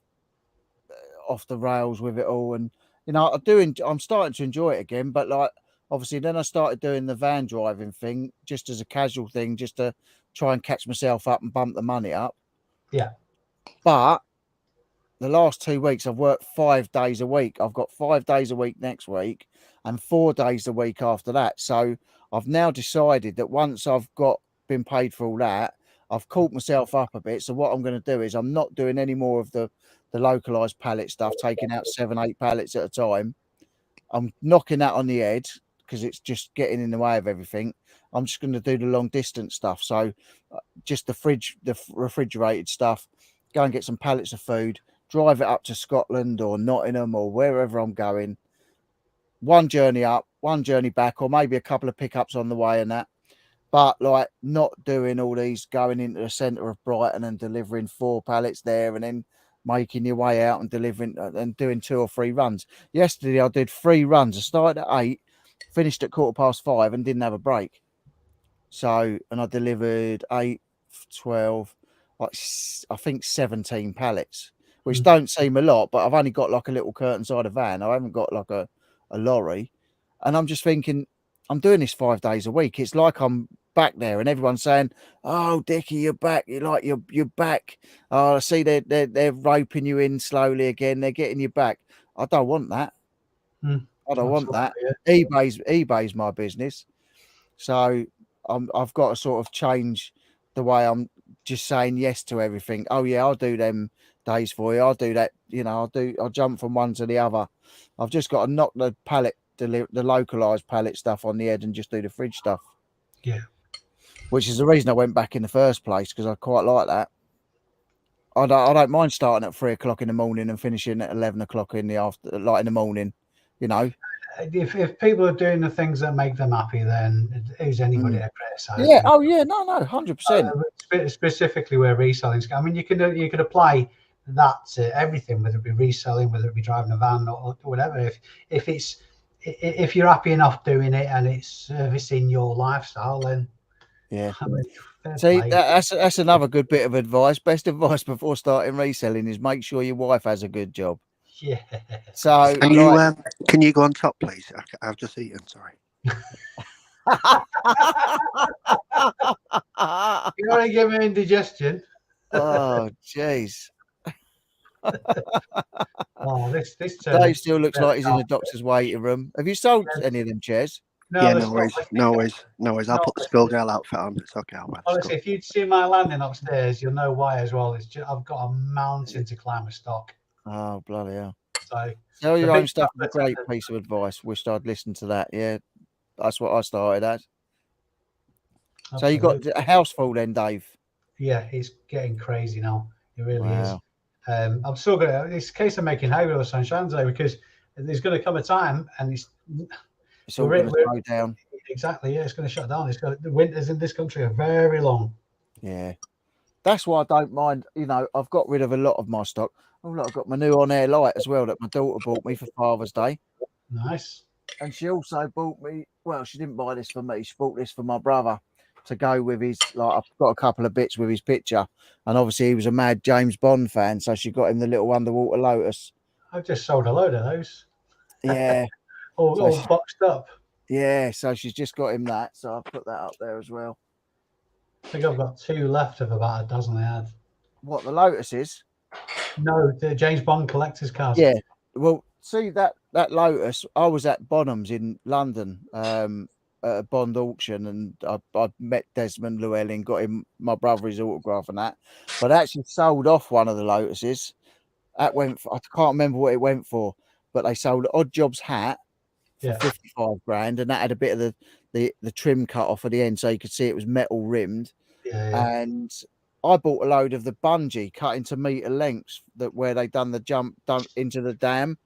off the rails with it all, and I'm starting to enjoy it again. But like, obviously, then I started doing the van driving thing just as a casual thing, just to try and catch myself up and bump the money up. Yeah. But the last 2 weeks, I've worked 5 days a week. I've got 5 days a week next week and 4 days a week after that. So I've now decided that once I've been paid for all that, I've caught myself up a bit. So what I'm going to do is I'm not doing any more of the the localized pallet stuff, taking out 7-8 pallets at a time. I'm knocking that on the head because it's just getting in the way of everything. I'm just going to do the long distance stuff. So just the refrigerated stuff, go and get some pallets of food, drive it up to Scotland or Nottingham or wherever I'm going. One journey up, one journey back, or maybe a couple of pickups on the way and that. But like not doing all these, going into the centre of Brighton and delivering 4 pallets there and then making your way out and delivering and doing 2 or 3 runs. Yesterday I did 3 runs. I started at 8, finished at 5:15 and didn't have a break. So, and I delivered 8, 12, like I think 17 pallets, which don't seem a lot, but I've only got like a little curtain side of van. I haven't got like a lorry. And I'm just thinking, I'm doing this 5 days a week. It's like I'm back there and everyone's saying, "Oh, Dickie, you're back. You're back. Oh, I see they're roping you in slowly again. They're getting you back." I don't want that. I don't want that. eBay's my business. So I've got to sort of change the way I'm just saying yes to everything. Oh yeah, I'll do them days for you. I'll do that. You know, I'll jump from one to the other. I've just got to knock the localized pallet stuff on the head and just do the fridge stuff. Yeah. Which is the reason I went back in the first place, because I quite like that. I don't mind starting at 3 o'clock in the morning and finishing at 11 o'clock in the morning, you know. If people are doing the things that make them happy, then who's anybody to criticize? Yeah. Oh yeah. No. 100%. Specifically where reselling. I mean, you could apply that to everything, whether it be reselling, whether it be driving a van or whatever. If you're happy enough doing it and it's servicing your lifestyle, then yeah. I mean, see, that's another good bit of advice. Best advice before starting reselling is make sure your wife has a good job. Yeah. So can you go on top, please? I've just eaten. Sorry. You want to give me indigestion? Oh, jeez. Oh, this Dave still looks like he's in the doctor's waiting room. Have you sold any of them chairs? No, no worries. I'll put the schoolgirl outfit on. It's okay. Honestly, if you'd see my landing upstairs, you'll know why as well. It's just, I've got a mountain to climb of stock. Oh, bloody hell. So sell your own stuff is a great piece of advice. Wish I'd listened to that. Yeah, that's what I started at. Absolutely. So you got a house full then, Dave? Yeah, it's getting crazy now. It really is. I'm still going to, it's a case of making hay with the sunshine though, because there's going to come a time and it's all going to slow down. Exactly, yeah, it's going to shut down. The winters in this country are very long. Yeah. That's why I don't mind, you know, I've got rid of a lot of my stock. Oh, look, I've got my new on-air light as well that my daughter bought me for Father's Day. Nice. And she also bought me, well, she didn't buy this for me. She bought this for my brother to go with his, like, I've got a couple of bits with his picture. And obviously he was a mad James Bond fan, so she got him the little underwater Lotus. I've just sold a load of those. Yeah. all boxed up. Yeah, so she's just got him that. So I've put that up there as well. I think I've got 2 left of about a dozen I had. What, the Lotuses? No, the James Bond collector's cars. Yeah. Well, see that Lotus, I was at Bonhams in London at a Bond auction, and I met Desmond Llewellyn, got him my brother his autograph and that. But I actually sold off one of the Lotuses. That went for, I can't remember what it went for, but they sold Odd Jobs hat for 55 grand, and that had a bit of the trim cut off at the end, so you could see it was metal rimmed. And I bought a load of the bungee cut into meter lengths where they done the jump into the dam.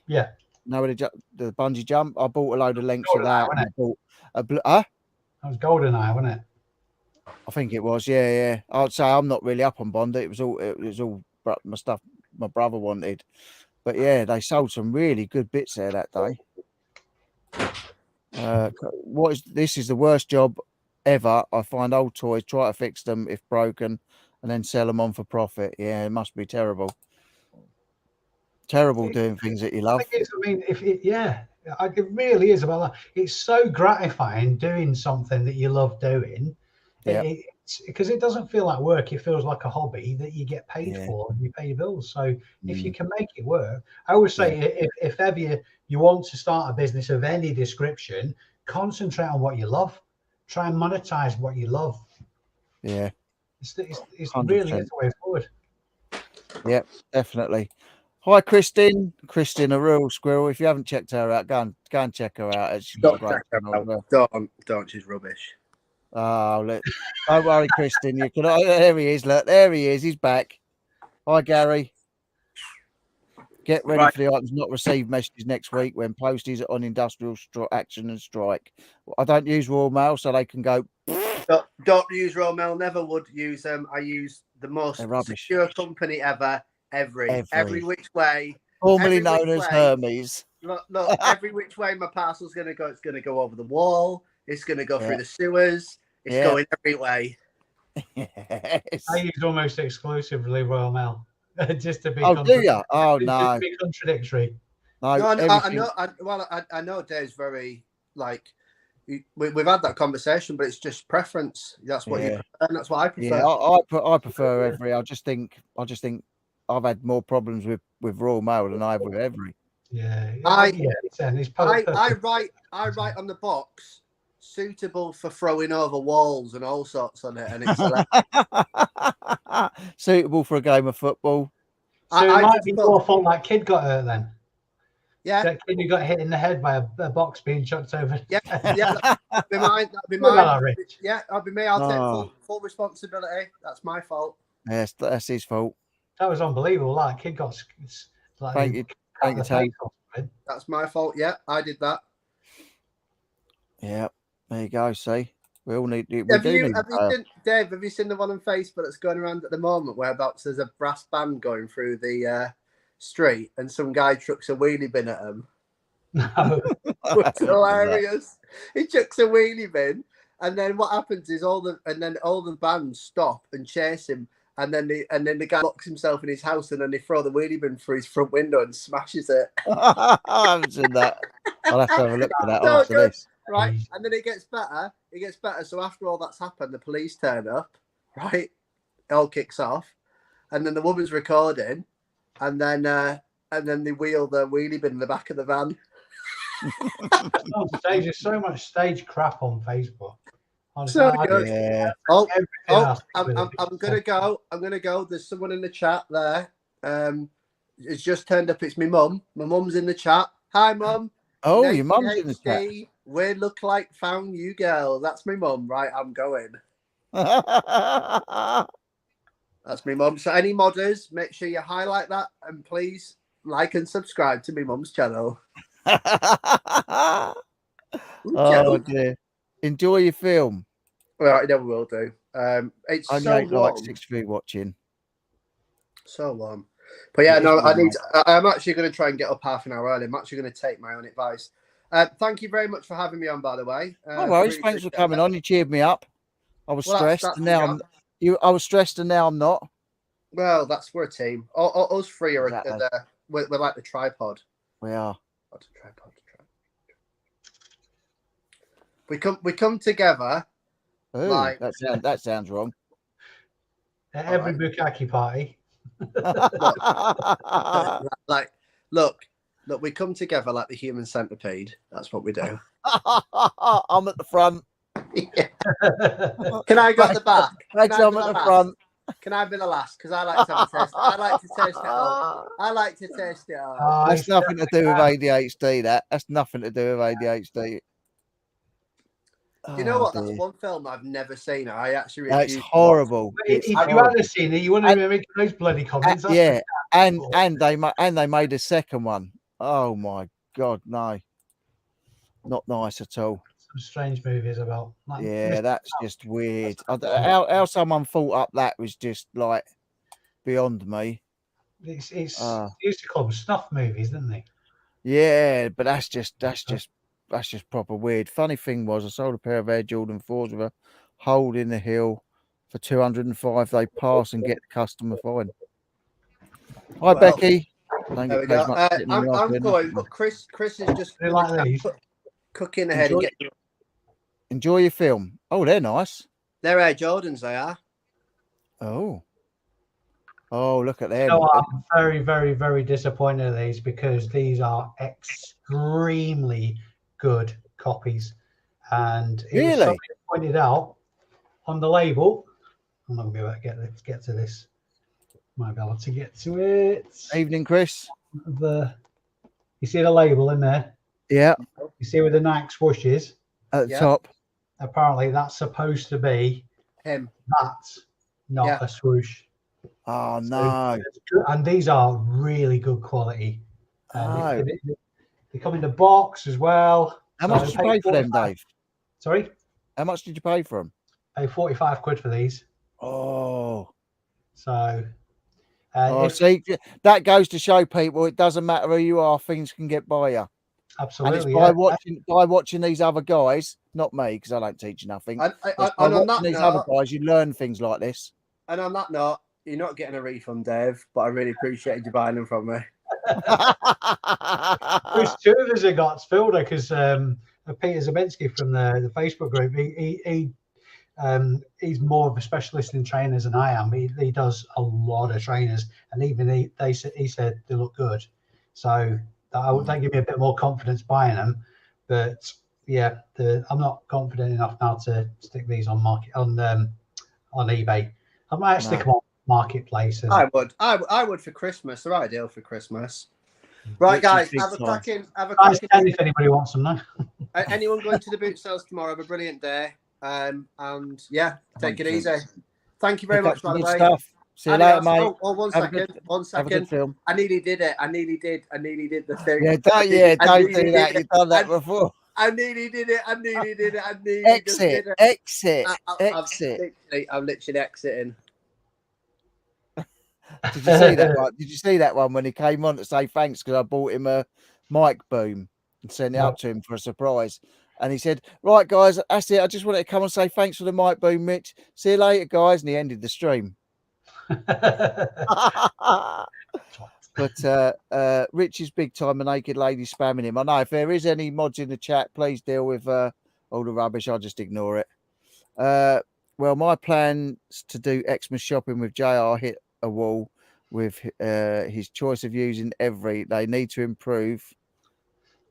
Yeah. No, the bungee jump. I bought a load of lengths of that. I bought that was GoldenEye, wasn't it? I think it was. Yeah. I'd say I'm not really up on Bond. It was all my stuff my brother wanted. But yeah, they sold some really good bits there that day. This is the worst job ever. I find old toys, try to fix them if broken, and then sell them on for profit. Yeah, it must be terrible. Terrible doing things that you love. I mean, it really is about that. It's so gratifying doing something that you love doing. Yeah. Because it doesn't feel like work. It feels like a hobby that you get paid for and you pay your bills. So if you can make it work, I always say if ever you want to start a business of any description, concentrate on what you love. Try and monetize what you love. Yeah. It's really is the way forward. Yep, definitely. Hi, Kristin. Kristin, a real squirrel. If you haven't checked her out, go and check her out. She's got a great channel as well. Don't. She's rubbish. Oh, look. Don't worry, Kristin. You can. Oh, there he is. Look, there he is. He's back. Hi, Gary. Get ready for the items not received messages next week when posties are on industrial action and strike. I don't use Royal Mail, so they can go. Don't use Royal Mail. Never would use them. I use the most secure company ever. Every which way. Formerly known as Hermes. Look, every which way my parcel's going to go. It's going to go over the wall. It's going to go through the sewers. It's going every way. Yes. I use almost exclusively Royal Mail. Just to be do you? Oh no, just to be contradictory. No, I know Dave's very like we've had that conversation, but it's just preference. That's what you prefer, and that's what I prefer. Yeah, I prefer every. I just think I've had more problems with Royal Mail than I have with every. Yeah, I write on the box suitable for throwing over walls and all sorts on it, and it's suitable for a game of football. So it might be your fault that kid got hurt then. Yeah, that kid who got hit in the head by a box being chucked over. Yeah, that'd be mine. Yeah, that'd be me. I'll take full responsibility. That's my fault. Yes, that's his fault. That was unbelievable. That kid got like. Thank you. That's my fault. Yeah, I did that. Yeah, there you go. See, we all need. Dave, have you seen the one on Facebook that's going around at the moment whereabouts there's a brass band going through the street and some guy chucks a wheelie bin at him? No. It's hilarious. He chucks a wheelie bin, and then what happens is all the bands stop and chase him. And then the guy locks himself in his house, and then they throw the wheelie bin through his front window and smashes it. I haven't seen that. I'll have to have a look at that after this. Right, and then it gets better. So after all that's happened, the police turn up. Right, it all kicks off, and then the woman's recording, and then they wheel the wheelie bin in the back of the van. There's so much stage crap on Facebook. So good. Yeah. I'm gonna go. There's someone in the chat there. It's just turned up. It's my mum. My mum's in the chat. Hi, mum. Oh, your mum's in the chat. We look like found you girls. That's my mum. Right, I'm going. That's my mum. So any modders, make sure you highlight that and please like and subscribe to my mum's channel. Oh dear. Enjoy your film. Well, I never will do. It's only so 8 likes, 6 for watching. So long. But yeah, no, I'm actually going to try and get up half an hour early. I'm actually going to take my own advice. Thank you very much for having me on, by the way. No worries. Really thanks for coming on. You cheered me up. I was stressed. And now I was stressed, and now I'm not. Well, we're a team. Us three are we're like the tripod. We are. Tripod. We come together. Ooh, like that sounds wrong. At every Bukkake party. Look, we come together like the human centipede. That's what we do. I'm at the front. Yeah. Can I go at the back? Thanks, I'm at the front. Can I be the last? Because I like to have a taste. I like to taste it all. I like to taste it all. That's nothing to do with ADHD. That's nothing to do with ADHD. You know what? That's one film I've never seen. I actually. It's horrible. If you hadn't seen it, you wouldn't even make those bloody comments. Yeah, and they made a second one. Oh my god, no, not nice at all. Some strange movies about. Yeah, that's just weird. How someone thought up that was just like beyond me. It's used to call them snuff movies, didn't they? Yeah, but that's just proper weird. Funny thing was, I sold a pair of Air Jordan 4s with a hole in the heel for 205. They pass and get the customer fine. Hi, Becky. There we go. I'm going, but Chris is just cooking ahead. Enjoy your film. Oh, they're nice. They're Air Jordans, they are. Oh, look at them. I'm very, very, very disappointed in these because these are extremely good copies. And it was pointed out on the label. I'm not going to be able to get to this. Might be able to get to it. Evening, Chris. You see the label in there? Yeah, You see where the Nike swoosh is? at the Yeah. top. Apparently, that's supposed to be Him. that, not Yeah. a swoosh. Oh, So, no. and these are really good quality. Oh. They come in the box as well. How So much did you pay for them, 45 Dave? Sorry? How much did you pay for them? Pay 45 quid for these. Oh. So, Oh, see, that goes to show people it doesn't matter who you are, things can get by you. absolutely. And it's by watching these other guys, not me, because I don't teach you nothing. And It's by on that watching these other note, guys, you learn things like this. and on that note, you're not getting a refund, Dave, but I really appreciated you buying them from me. There's two of us that got Filder because Peter Zabinski from the Facebook group, he's more of a specialist in trainers than I am. He does a lot of trainers, and even he said they look good. So that give me a bit more confidence buying them. But yeah, I'm not confident enough now to stick these on eBay. I might stick them on Marketplace. I would for Christmas. They're ideal for Christmas. Right, guys, have a cracking. If anybody wants them now. Anyone going to the boot sales tomorrow? Have a brilliant day. And yeah, take it easy. Thank you very much, by the way. Stuff. See you later, mate. Oh, one second. Have a good film. I nearly did it. I nearly did the thing. Yeah, don't do that. You've done that before. I nearly did it. I nearly did it. Exit. I'm literally exiting. Did you see that one? Did you see that one when he came on to say thanks because I bought him a mic boom and sent it up to him for a surprise? And he said, "Right, guys, that's it. I just wanted to come and say thanks for the mic boom, Mitch. See you later, guys." And he ended the stream. But Rich is big time a naked lady spamming him. I know if there is any mods in the chat, please deal with all the rubbish. I'll just ignore it. Well, my plan to do Xmas shopping with JR hit a wall with his choice of using every. They need to improve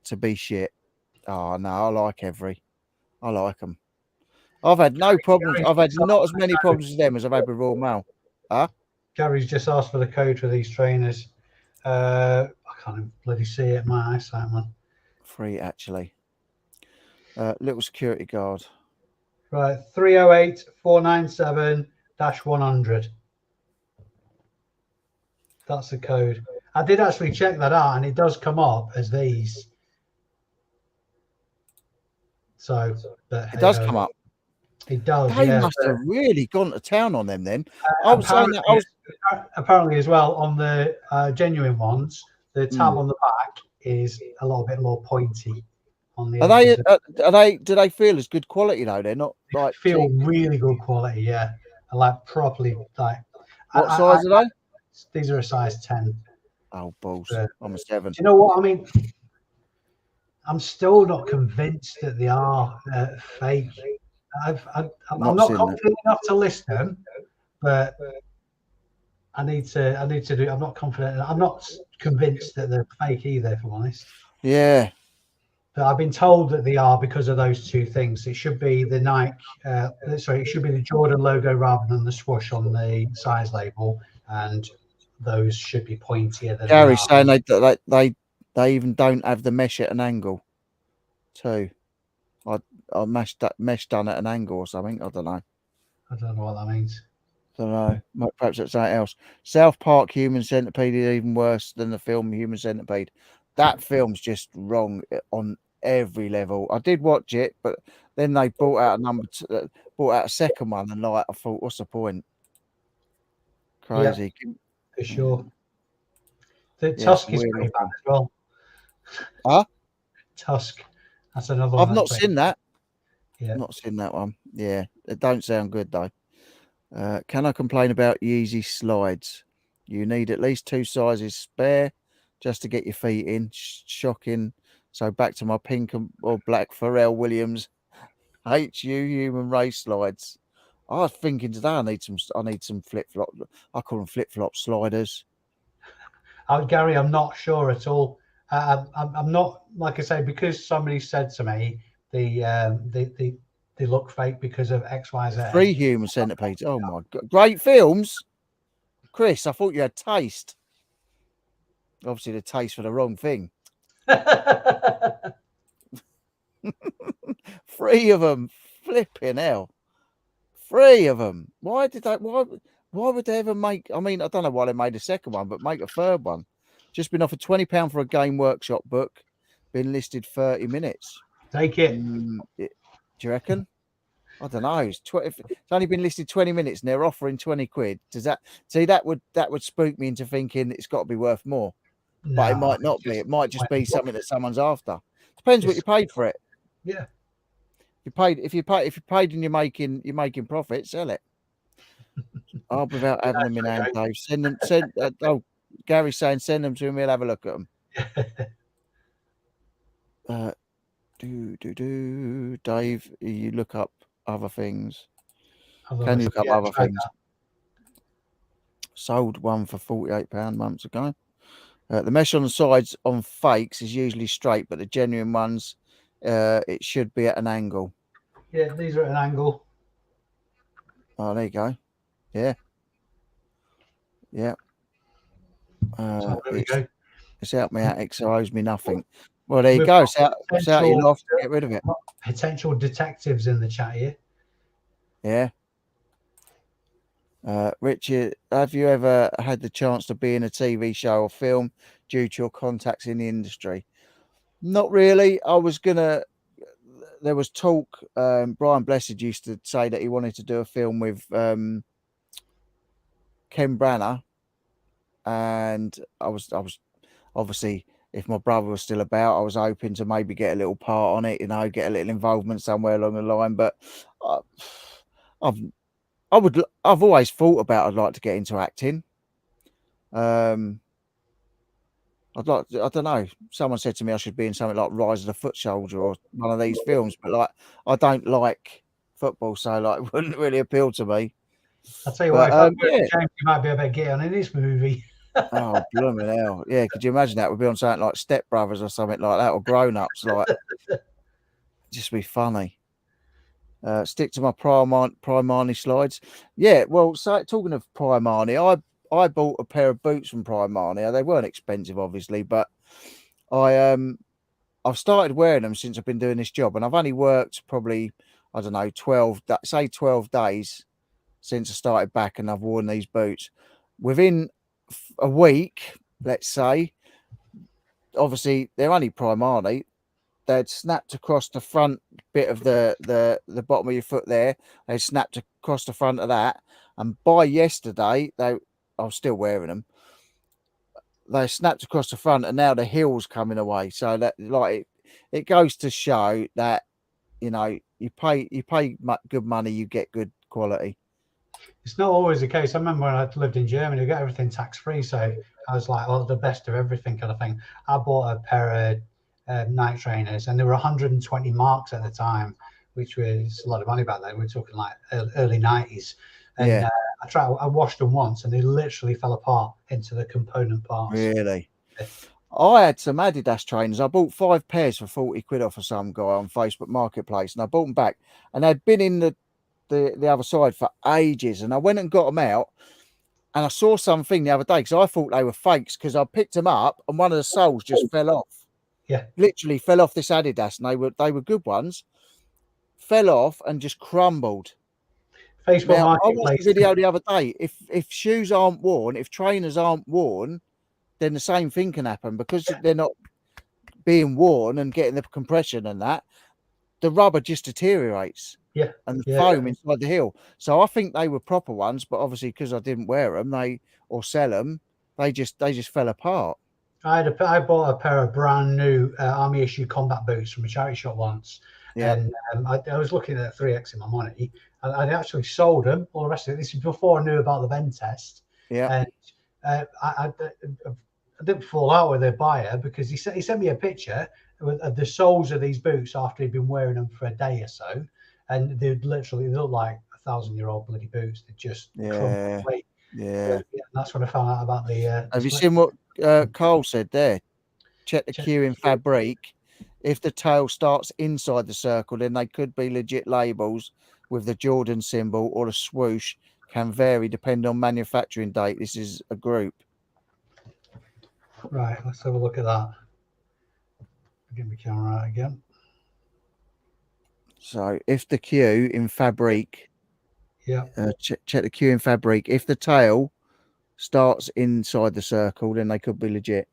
to be shit. Oh no, I like every. I like them. I've had no problems. I've had not as many problems with them as I've had with Royal Mail. Huh? Gary's just asked for the code for these trainers. I can't even bloody see it. My eyesight, man. Free actually. Little security guard. Right, 308-497-100. That's the code. I did actually check that out, and it does come up as these. So it does come up. It does. They yeah, must have really gone to town on them then. Apparently, as well on the genuine ones, the tab on the back is a little bit more pointy. On the do they feel as good quality though? They're not like feel really good quality, yeah. And like properly like. What size are they? These are a size 10. Oh balls! I'm a 7. Do you know what I mean? I'm still not convinced that they are fake. I'm not confident enough to list them, but I need to do. I'm not confident. I'm not convinced that they're fake either, if I'm honest. Yeah. But I've been told that they are because of those two things. It should be the Nike. It should be the Jordan logo rather than the swoosh on the size label, and those should be pointier than. Gary's saying they even don't have the mesh at an angle, too. I mesh done at an angle or something. I don't know. I don't know what that means. I don't know. Perhaps it's something else. South Park Human Centipede is even worse than the film Human Centipede. That film's just wrong on every level. I did watch it, but then they brought out a second one, and like I thought, what's the point? Crazy. Yeah, for sure. The Tusk is pretty bad as well. Huh? Tusk. That's another one. I've not seen that. Yeah. Not seen that one. Yeah. It don't sound good though. Can I complain about Yeezy slides? You need at least 2 sizes spare just to get your feet in. Shocking. So back to my pink or black Pharrell Williams HU human race slides. I was thinking today I need some flip flop. I call them flip flop sliders. Gary, I'm not sure at all. I'm not, like I say, because somebody said to me they look fake because of XYZ. 3 human centipedes. Oh my god, great films. Chris, I thought you had taste. Obviously, the taste for the wrong thing. 3 of them. Flipping hell. 3 of them. Why did they? Why would they ever make? I mean, I don't know why they made a second one, but make a third one. Just been offered £20 for a Game Workshop book. Been listed 30 minutes. Take it. Do you reckon? I don't know. It's only been listed 20 minutes, and they're offering 20 quid. Does that see that would spook me into thinking it's got to be worth more? But it might not be. It might just be something that someone's after. Depends what you paid for it. Yeah. If you paid and you're making profit, sell it. Oh, without having them in hand, Dave. Gary's saying send them to him. We'll have a look at them. Dave, you look up other things. Can you look up other things? Sold one for £48 months ago. The mesh on the sides on fakes is usually straight, but the genuine ones, it should be at an angle. Yeah, these are at an angle. Oh, there you go. Yeah. Yeah. So there we go. It's out my attic, so owes me nothing. Well, there you go. It's out your loft. Get rid of it. Potential detectives in the chat here. Yeah. Richard, have you ever had the chance to be in a TV show or film due to your contacts in the industry? Not really. There was talk. Brian Blessed used to say that he wanted to do a film with Ken Branagh, and I was obviously, if my brother was still about, I was hoping to maybe get a little part on it, get a little involvement somewhere along the line. But I've always thought about I'd like to get into acting. I don't know. Someone said to me I should be in something like Rise of the Foot Soldier or one of these films, but I don't like football, so it wouldn't really appeal to me. I'll tell you what, James, you might be able to get on in this movie. Oh, blooming hell. Yeah, could you imagine that? We'd be on something like Step Brothers or something like that, or Grown Ups, just be funny. Stick to my Primani slides. Yeah, well, so talking of Primani, I bought a pair of boots from Primani. They weren't expensive, obviously, but I've started wearing them since I've been doing this job, and I've only worked probably, I don't know, 12 days since I started back, and I've worn these boots. Within a week, let's say, obviously they're only Primani. They'd snapped across the front bit of the bottom of your foot there. They snapped across the front of that, and by yesterday, I was still wearing them. They snapped across the front, and now the heel's coming away. So that it goes to show that you pay good money, you get good quality. It's not always the case. I remember when I lived in Germany, I got everything tax-free, so I was like, the best of everything kind of thing. I bought a pair of night trainers, and they were 120 marks at the time, which was a lot of money back then. We're talking like early 90s. And yeah. I washed them once, and they literally fell apart into the component parts. Really? Yeah. I had some Adidas trainers. I bought 5 pairs for 40 quid off of some guy on Facebook Marketplace, and I bought them back, and they'd been in the other side for ages, and I went and got them out, and I saw something the other day because I thought they were fakes, because I picked them up and one of the soles just fell off. Yeah, literally fell off this Adidas, and they were good ones. Fell off and just crumbled. Facebook now, Marketplace. I watched the video the other day. If shoes aren't worn, if trainers aren't worn, then the same thing can happen, because they're not being worn and getting the compression and that. The rubber just deteriorates. Yeah, and the foam inside the heel. So I think they were proper ones, but obviously because I didn't wear them, or sell them, they just fell apart. I bought a pair of brand new army issue combat boots from a charity shop once, and I was looking at 3X in my money, and I actually sold them. All the rest of it. This is before I knew about the Venn test. Yeah, and I didn't fall out with the buyer, because he sent me a picture of the soles of these boots after he'd been wearing them for a day or so. And they look like 1,000-year-old bloody boots. They just crumble away. Yeah, that's what I found out about the. Have you seen what Carl said there? Check the queue in Fabrique. If the tail starts inside the circle, then they could be legit labels with the Jordan symbol or the swoosh can vary depending on manufacturing date. This is a group. Right, let's have a look at that. Get my camera out again. So if the queue in fabric, Yeah. check the queue in fabric. If the tail starts inside the circle, then they could be legit.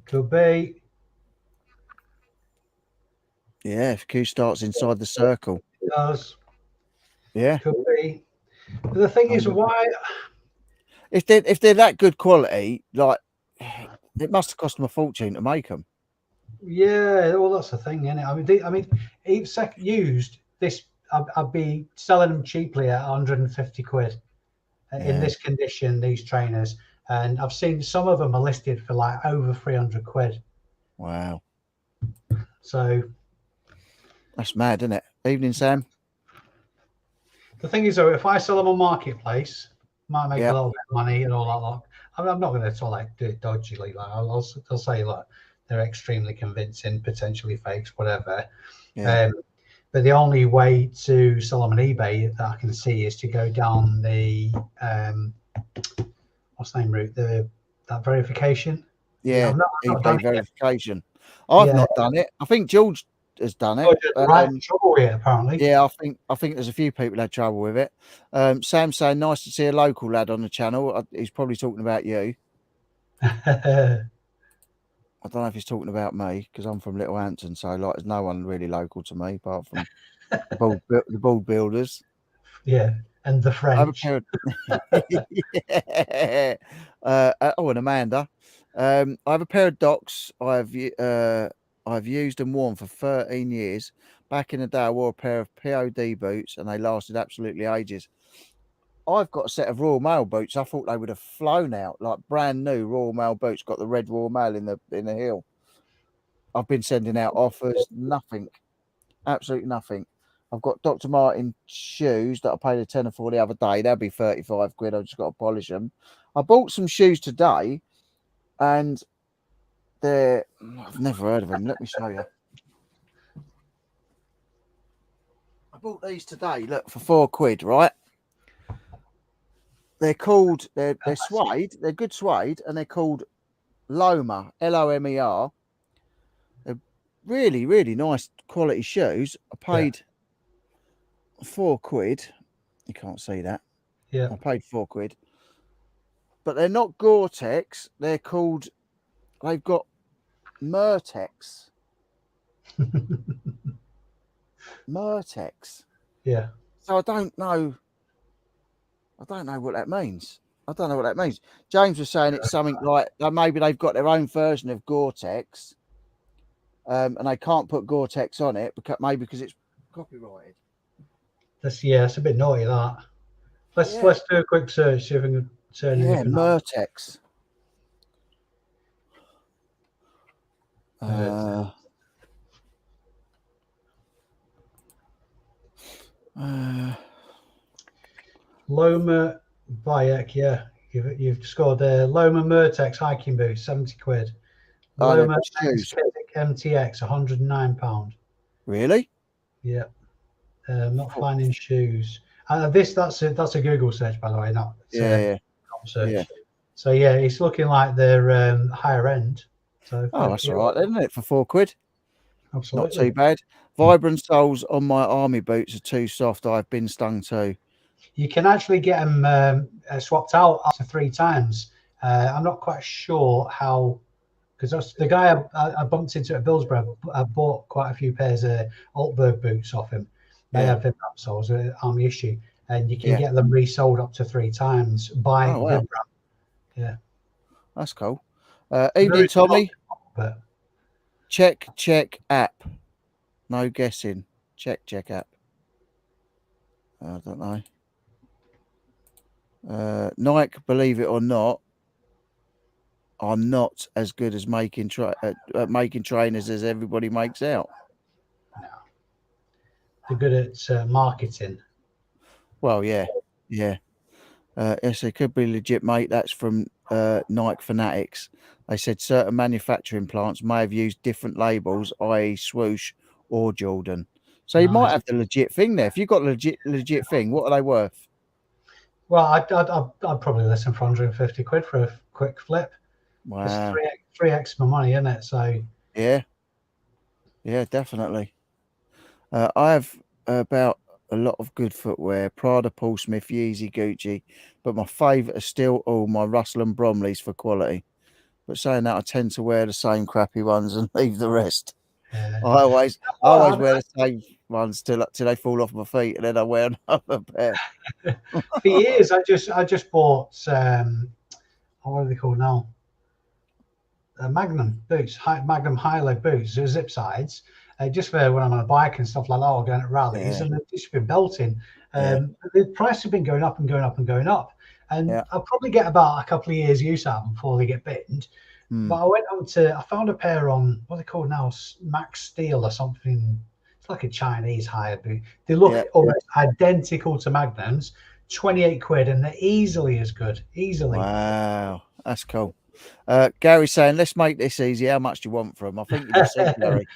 Could be. Yeah, if queue starts inside the circle. It does. Yeah. Could be. But the thing is, why? If they're that good quality, like it must have cost them a fortune to make them. Yeah, well, that's the thing, isn't it? I mean, each used this, I'd be selling them cheaply at 150 quid in this condition. These trainers, and I've seen some of them are listed for like over 300 quid. Wow, so that's mad, isn't it? Evening, Sam. The thing is, though, if I sell them on marketplace, might make a little bit of money and all that. Lot. I'm not going to like do it dodgily. Like I'll say, look, they're extremely convincing, potentially fakes, whatever. Yeah. But the only way to sell them on eBay that I can see is to go down the what's the name route, that verification. Yeah, I've not eBay verification. I've not done it. I think George has done it. Trouble with it, apparently. Yeah, I think there's a few people had trouble with it. Sam's saying nice to see a local lad on the channel. He's probably talking about you. I don't know if he's talking about me because I'm from Little Hampton, so like there's no one really local to me apart from the board builders. Yeah, and the French. Yeah. And Amanda. I have a pair of Docs I've used and worn for 13 years. Back in the day, I wore a pair of POD boots and they lasted absolutely ages. I've got a set of Royal Mail boots. I thought they would have flown out, like brand new Royal Mail boots. Got the red Royal Mail in the heel. I've been sending out offers, nothing, absolutely nothing. I've got Dr. Martin shoes that I paid a tenner for the other day. They'll be 35 quid. I've just got to polish them. I bought some shoes today, and I've never heard of them. Let me show you. I bought these today. Look, for 4 quid, right? They're suede. They're good suede, and they're called Lomer, Lomer. They're really, really nice quality shoes. I paid 4 quid. You can't see that. Yeah. I paid 4 quid. But they're not Gore-Tex. They've got Murtex. Murtex. Yeah. So I don't know what that means. I don't know what that means. James was saying it's something like maybe they've got their own version of Gore-Tex, and they can't put Gore-Tex on it because it's copyrighted. It's a bit naughty that. Let's do a quick search, see if we can turn anything Murtex. Loma Bayek, you've scored there. Loma Murtex hiking boots, 70 quid. Loma MTX, £109. Really? Yeah. Not finding shoes. That's a Google search, by the way, not search. Yeah. So it's looking like they're higher end. So that's all right, isn't it? For 4 quid. Absolutely. Not too bad. Vibram soles on my army boots are too soft. I've been stung too. You can actually get them swapped out up to 3 times. I'm not quite sure how, because the guy I bumped into at Billsborough, I bought quite a few pairs of Altberg boots off him. They have Vibram soles, army issue, and you can get them resold up to 3 times by Vibram. Yeah, that's cool. Evening, Tommy. Check app. No guessing. Check app. I don't know. Nike, believe it or not, are not as good as making trainers as everybody makes out. No. They're good at marketing. Well, yeah. Yes, they could be legit, mate. That's from Nike Fanatics. They said certain manufacturing plants may have used different labels, i.e., Swoosh or Jordan. So you might have the legit thing there. If you've got legit thing, what are they worth? Well, I'd probably listen for 150 quid for a quick flip. Wow. It's 3x my money, isn't it? So yeah, definitely. I have about a lot of good footwear: Prada, Paul Smith, Yeezy, Gucci, but my favourite are still all my Russell and Bromleys for quality. But saying that, I tend to wear the same crappy ones and leave the rest. I always wear the same ones till they fall off my feet, and then I wear another pair. For years, I just bought what are they called now? Magnum boots, Magnum high leg boots, zip sides, just for when I'm on a bike and stuff like that, or going at rallies, and they've just been belting. The price has been going up and going up and going up, and I'll probably get about a couple of years use out of them before they get binned. But I found a pair on what they call now, Max Steel or something. It's like a Chinese hire boot. They look almost identical to Magnums. 28 quid, and they're easily as good. Easily. Wow, that's cool. Gary's saying, let's make this easy. How much do you want for them? I think you just said, Gary.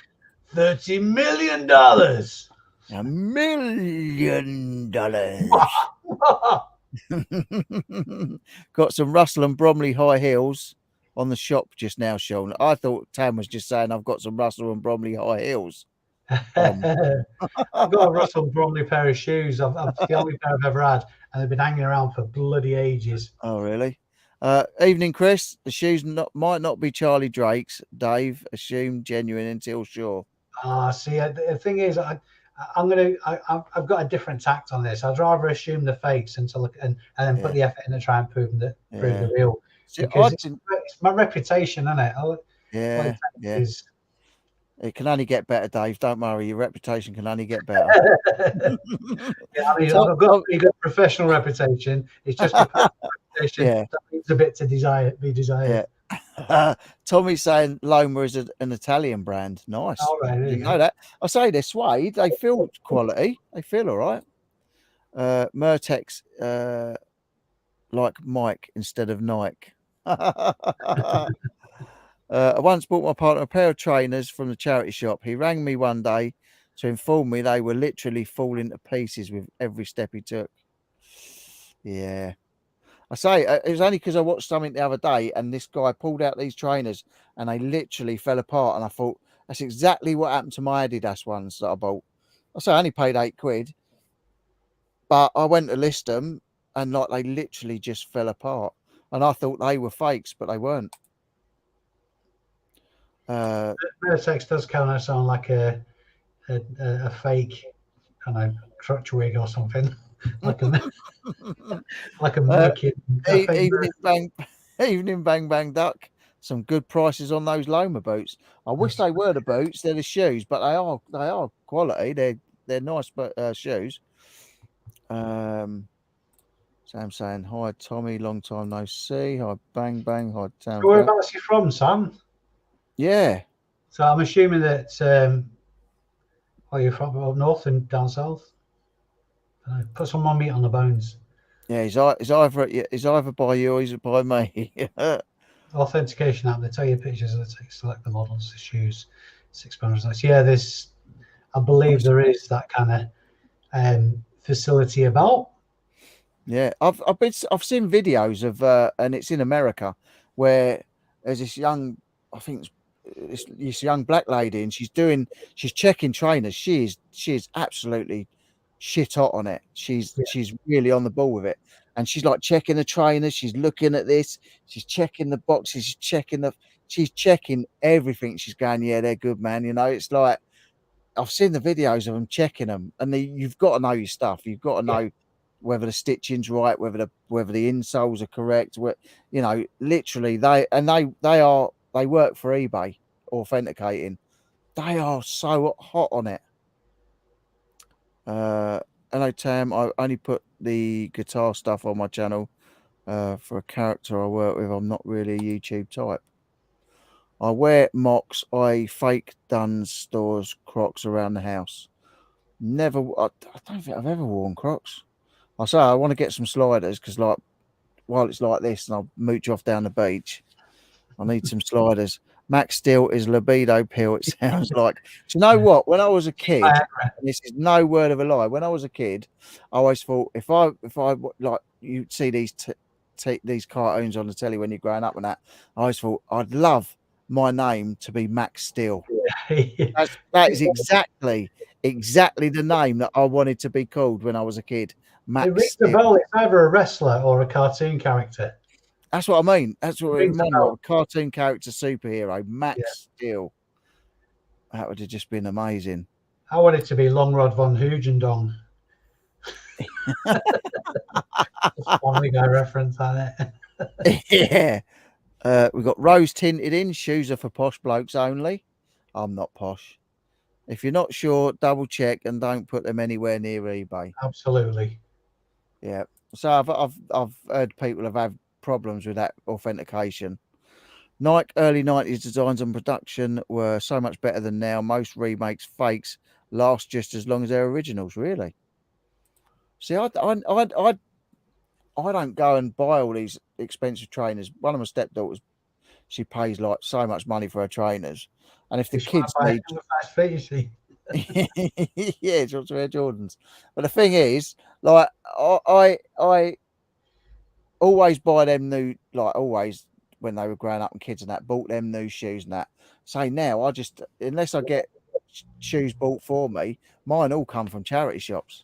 $30 million. $1 million. Got some Russell and Bromley high heels on the shop just now, Sean. I thought Tam was just saying I've got some Russell and Bromley high heels. I've got a Russell Bromley pair of shoes. It's the only pair I've ever had, and they've been hanging around for bloody ages. Oh, really? Evening, Chris. The shoes might not be Charlie Drake's. Dave assumed genuine until sure. See, the thing is, I've got a different tact on this. I'd rather assume the fakes until and then put the effort in to try and prove the real. See, because it's my reputation, isn't it? It can only get better, Dave. Don't worry. Your reputation can only get better. I've got a pretty good professional reputation. It's just a reputation that needs a bit to be desired. Tommy's saying Loma is an Italian brand. Nice. All right, you know that. I say they're suede. They feel quality. They feel all right. Mertex, like Mike instead of Nike. I once bought my partner a pair of trainers from the charity shop. He rang me one day to inform me they were literally falling to pieces with every step he took. Yeah. I say it was only because I watched something the other day and this guy pulled out these trainers and they literally fell apart. And I thought, that's exactly what happened to my Adidas ones that I bought. I say I only paid £8, but I went to list them and like they literally just fell apart. And I thought they were fakes, but they weren't. Mertex does kind of sound like a fake kind of crutch wig or something. like a merkin. Evening bang bang duck. Some good prices on those Loma boots. I wish they were the boots. They're the shoes, but they are quality. They're nice shoes. Sam saying hi Tommy, long time no see. Hi bang bang. Hi Tam. Whereabouts are you from, Sam? Yeah. So I'm assuming that you're from up north and down south. Put some more meat on the bones. Yeah, he's either by you or he's by me. Authentication app. They tell you pictures of select the models, the shoes, £6. Yeah, I believe there is that kind of facility about. Yeah, I've seen videos of and it's in America where there's this young, I think it's this young black lady, and she's checking trainers. She is absolutely shit hot on it. She's really on the ball with it, and she's like checking the trainers. She's looking at this. She's checking the boxes. She's checking everything. She's going, yeah, they're good, man. You know, it's like I've seen the videos of them checking them, and you've got to know your stuff. You've got to know whether the stitching's right, whether the insoles are correct. You know, literally they work for eBay authenticating. They are so hot on it. Hello Tam, I only put the guitar stuff on my channel for a character I work with. I'm not really a YouTube type. I wear mocks. I fake Dunnes Stores Crocs around the house. I don't think I've ever worn Crocs. I say I want to get some sliders because like while it's like this, and I'll mooch off down the beach. I need some sliders. Max Steel is libido pill. It sounds like. Do you know what? When I was a kid, and this is no word of a lie. When I was a kid, I always thought if I like you see these these cartoons on the telly when you're growing up and that, I always thought I'd love my name to be Max Steel. That is exactly the name that I wanted to be called when I was a kid. Max it rings Steel. a bell. It's either a wrestler or a cartoon character. That's what I mean. That's what it Rings a reminded bell. me of. A cartoon character superhero, Max Yeah. Steel. That would have just been amazing. I want it to be Long Rod von Hugendong. Family Guy reference on it. Yeah. We've got rose tinted in. Shoes are for posh blokes only. I'm not posh. If you're not sure, double check and don't put them anywhere near eBay. Absolutely. Yeah. So I've heard people have had problems with that authentication. Nike early 90s designs and production were so much better than now. Most remakes, fakes last just as long as their originals. Really? See, I don't go and buy all these expensive trainers. One of my stepdaughters, she pays like so much money for her trainers, and if the kids need, yeah, she wants to wear Jordans. But the thing is, like, I always buy them new, like always when they were growing up and kids and that, bought them new shoes and that. So now I just, unless I get shoes bought for me, mine all come from charity shops.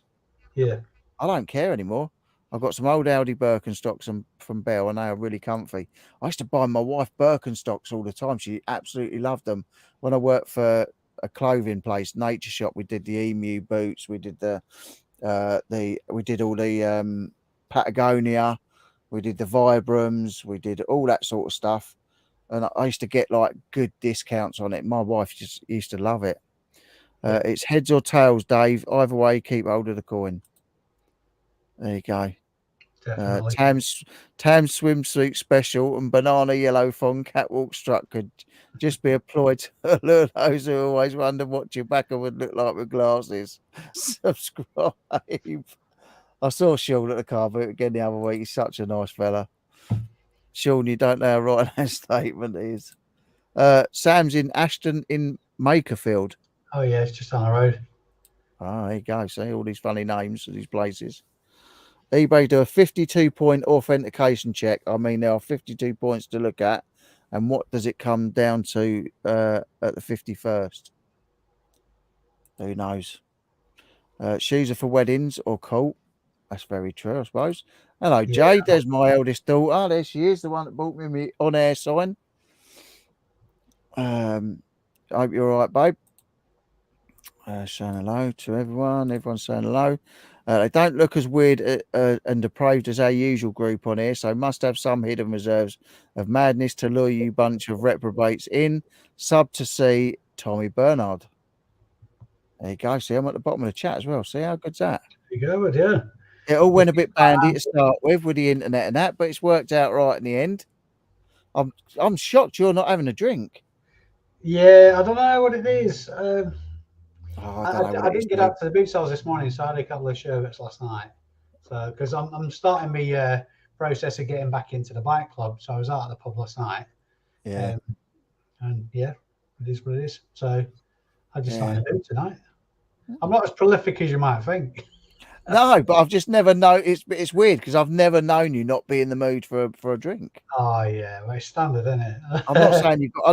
Yeah. I don't care anymore. I've got some old Audi Birkenstocks from Bell, and they are really comfy. I used to buy my wife Birkenstocks all the time. She absolutely loved them. When I worked for a clothing place, Nature Shop, we did the Emu boots. We did we did all the Patagonia. We did the Vibrams. We did all that sort of stuff. And I used to get like good discounts on it. My wife just used to love it. It's heads or tails, Dave. Either way, keep hold of the coin. There you go. Tam's swimsuit special and banana yellow thong catwalk strut could just be employed to lure those who always wonder what your backer would look like with glasses. Subscribe. I saw Sean at the car boot again the other week. He's such a nice fella. Sean, you don't know how right that statement is. Sam's in Ashton in Makerfield. Oh yeah, it's just on the road. Oh, there you go. See all these funny names of these places. eBay do a 52-point authentication check. I mean, there are 52 points to look at. And what does it come down to at the 51st? Who knows? Shoes are for weddings or cult. That's very true, I suppose. Hello, Yeah. Jade. There's my eldest daughter. There she is, the one that bought me my on-air sign. I hope you're all right, babe. Saying hello to everyone. Everyone's saying hello. They don't look as weird and depraved as our usual group on here, so must have some hidden reserves of madness to lure you bunch of reprobates in. Sub to see Tommy Bernard. There you go. See, I'm at the bottom of the chat as well. See how good's that? There you go, yeah. It all went a bit bandy to start with the internet and that, but it's worked out right in the end. I'm shocked you're not having a drink. Yeah, I don't know what it is. I I didn't get up to the boot sales this morning, so I had a couple of sherbets last night. So, because I'm starting the process of getting back into the bike club, so I was out at the pub last night. Yeah, and yeah, it is what it is. So, I just started to do tonight. I'm not as prolific as you might think. No, but I've just never known. It's weird because I've never known you not be in the mood for a drink. Oh yeah, well, it's standard, isn't it? I'm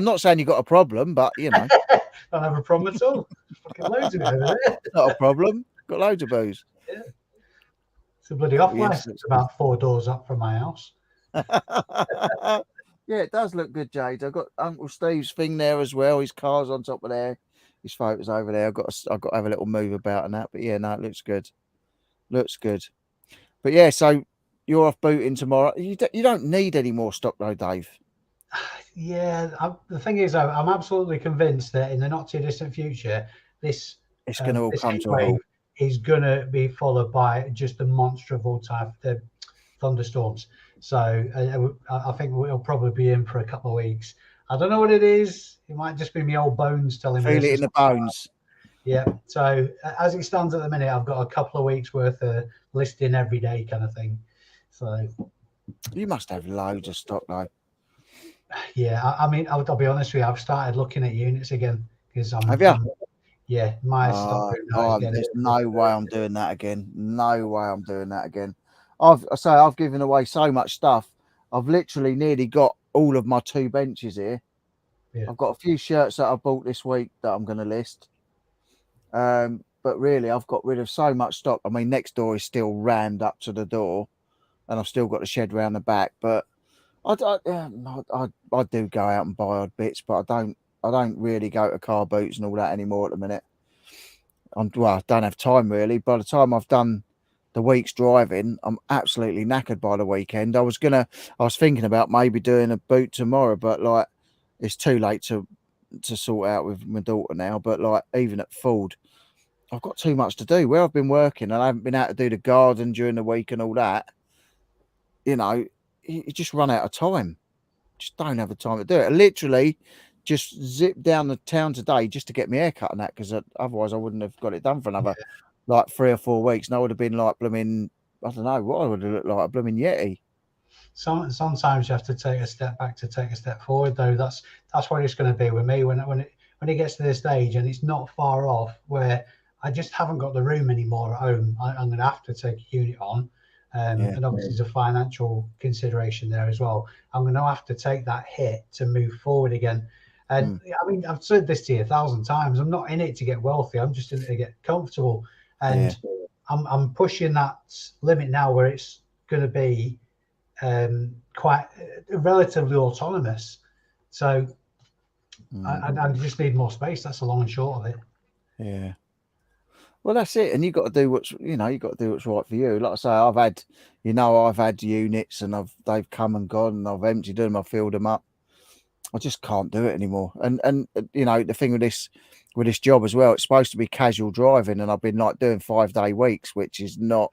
not saying you've got a problem, but you know, don't have a problem at all. Fucking loads of it over there. Not a problem. Got loads of booze. Yeah. It's a bloody off Yes, license. It's about 4 doors up from my house. Yeah, it does look good, Jade. I've got Uncle Steve's thing there as well. His car's on top of there. His photos over there. I've got to have a little move about and that. But yeah, no, it looks good. Looks good. But yeah, so you're off booting tomorrow. You don't need any more stock though, Dave. Yeah, the thing is, I'm absolutely convinced that in the not too distant future, it's going to all come to a wave halt. is going to be followed by just a monster of all type thunderstorms. So I think we'll probably be in for a couple of weeks. I don't know what it is. It might just be my old bones telling me. Feel it in the bones. Yeah. So as it stands at the minute, I've got a couple of weeks worth of listing every day kind of thing. So You must have loads of stock though. Yeah, I mean, I'll be honest with you. I've started looking at units again because Have you? yeah, my stock room now is getting. There's no way I'm doing that again. No way I'm doing that again. I've given away so much stuff. I've literally nearly got all of my 2 benches here. Yeah. I've got a few shirts that I bought this week that I'm going to list. But really, I've got rid of so much stock. I mean, next door is still rammed up to the door, and I've still got the shed round the back. But I do go out and buy odd bits, but I don't really go to car boots and all that anymore at the minute. I don't have time really. By the time I've done the week's driving, I'm absolutely knackered by the weekend. I was thinking about maybe doing a boot tomorrow, but like it's too late to sort out with my daughter now. But like even at Ford, I've got too much to do. Where I've been working and I haven't been able to do the garden during the week and all that, you know, you just run out of time. Just don't have the time to do it. I literally just zipped down the town today just to get my hair cut and that, because otherwise I wouldn't have got it done for another like 3 or 4 weeks. And I would have been like blooming, I don't know what I would have looked like, a blooming Yeti. Sometimes you have to take a step back to take a step forward, though. That's what it's going to be with me when it gets to this stage, and it's not far off where I just haven't got the room anymore at home. I'm going to have to take a unit on, and obviously there's a financial consideration there as well. I'm going to have to take that hit to move forward again. And I mean, I've said this to you 1,000 times. I'm not in it to get wealthy. I'm just in it to get comfortable. And I'm pushing that limit now where it's going to be quite relatively autonomous. So I just need more space. That's the long and short of it. Yeah. Well, that's it. And you got to do what's right for you. Like I say, I've had units and they've come and gone and I've emptied them, I've filled them up. I just can't do it anymore. And you know, the thing with this job as well, it's supposed to be casual driving, and I've been like doing 5-day weeks, which is not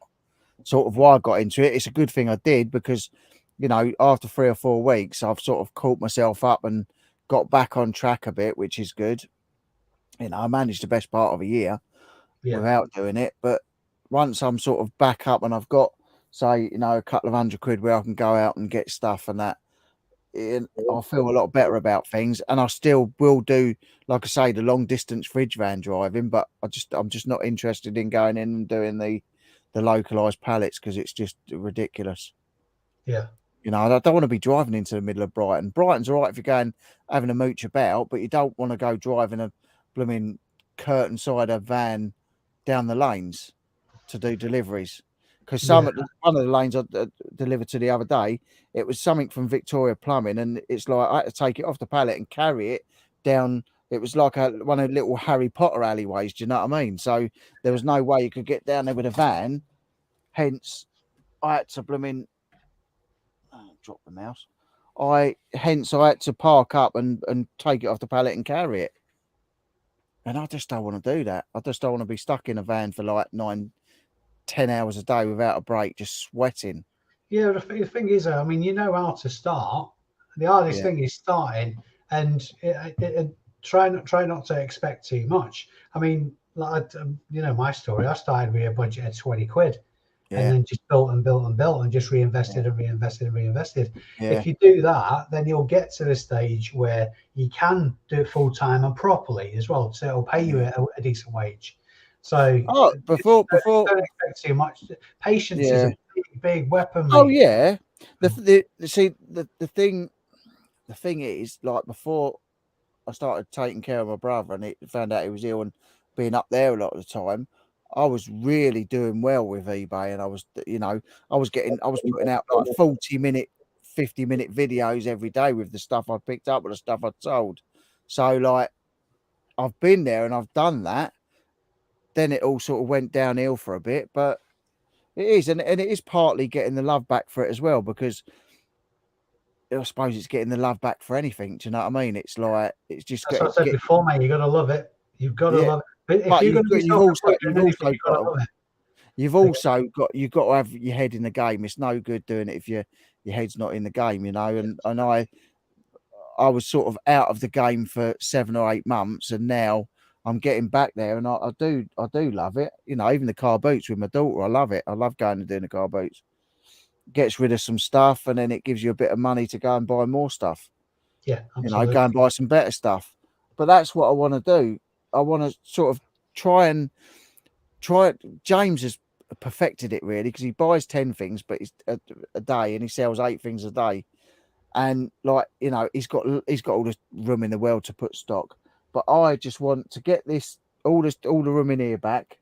sort of why I got into it. It's a good thing I did, because, you know, after 3 or 4 weeks, I've sort of caught myself up and got back on track a bit, which is good. You know, I managed the best part of a year without doing it. But once I'm sort of back up and I've got, say, you know, a couple of £100 where I can go out and get stuff and that, I'll feel a lot better about things. And I still will do, like I say, the long distance fridge van driving, but I'm just not interested in going in and doing the localized pallets, because it's just ridiculous. Yeah. You know, I don't want to be driving into the middle of Brighton. Brighton's all right if you're going having a mooch about, but you don't want to go driving a blooming curtain cider van down the lanes to do deliveries. Because one of the lanes I delivered to the other day, it was something from Victoria Plumbing, and it's like I had to take it off the pallet and carry it down. It was like one of the little Harry Potter alleyways. Do you know what I mean? So there was no way you could get down there with a van. Hence, I had to drop the mouse. I had to park up and take it off the pallet and carry it. And I just don't want to do that. I just don't want to be stuck in a van for like 9-10 hours a day without a break, just sweating. Yeah, the thing is, I mean, you know how to start. The hardest thing is starting, and try not to expect too much. I mean, like, you know, my story. I started with a budget of 20 quid, and then just built and built and built, and just reinvested and reinvested and reinvested. If you do that, then you'll get to the stage where you can do it full time and properly as well, so it'll pay you a decent wage. So before don't expect too much. Patience is a big weapon. Mate. Oh yeah, the thing is, like, before I started taking care of my brother and found out he was ill and being up there a lot of the time, I was really doing well with eBay, and I was putting out like 40-minute, 50-minute videos every day with the stuff I picked up, with the stuff I'd sold. So like, I've been there and I've done that. Then it all sort of went downhill for a bit, but it is, and it is partly getting the love back for it as well, because I suppose it's getting the love back for anything. Do you know what I mean? It's like, it's just. That's what I said before, mate. You got to love it. You've got to love it. But if you've also got to have your head in the game. It's no good doing it if your head's not in the game, you know. And I was sort of out of the game for 7 or 8 months, and now I'm getting back there, and I do love it. You know, even the car boots with my daughter, I love it. I love going and doing the car boots. gets rid of some stuff, and then it gives you a bit of money to go and buy more stuff. Yeah, You know, absolutely. go and buy some better stuff. But that's what I want to do. I want to sort of try it. James has perfected it really, because he buys 10 things but it's a day, and he sells 8 things a day. And like, you know, he's got all the room in the world to put stock. But I just want to get all the room in here back,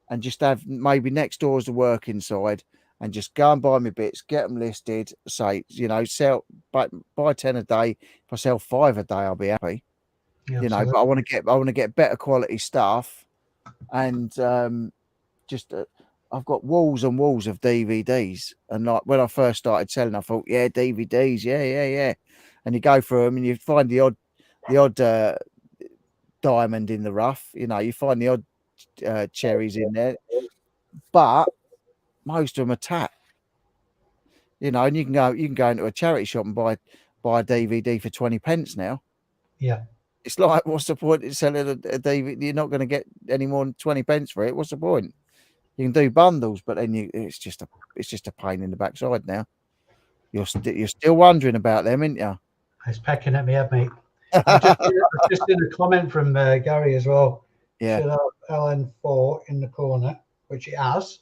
and just have maybe next door as the work inside, and just go and buy me bits, get them listed, say, you know, buy 10 a day. If I sell 5 a day, I'll be happy. Yeah, you know, but I want to get better quality stuff, and just I've got walls and walls of DVDs, and like when I first started selling, I thought, yeah, DVDs, yeah, and you go through them and you find the odd diamond in the rough, you know, you find the odd cherries in there, but most of them are tap, you know, and you can go into a charity shop and buy a DVD for 20 pence now. Yeah. It's like, what's the point in selling a DVD? You're not going to get any more than 20 pence for it. What's the point? You can do bundles, but then it's just a pain in the backside now. You're still wondering about them, aren't you? It's pecking at me head, mate. I've just in a comment from Gary as well. Yeah. Should have LN4 in the corner, which it has.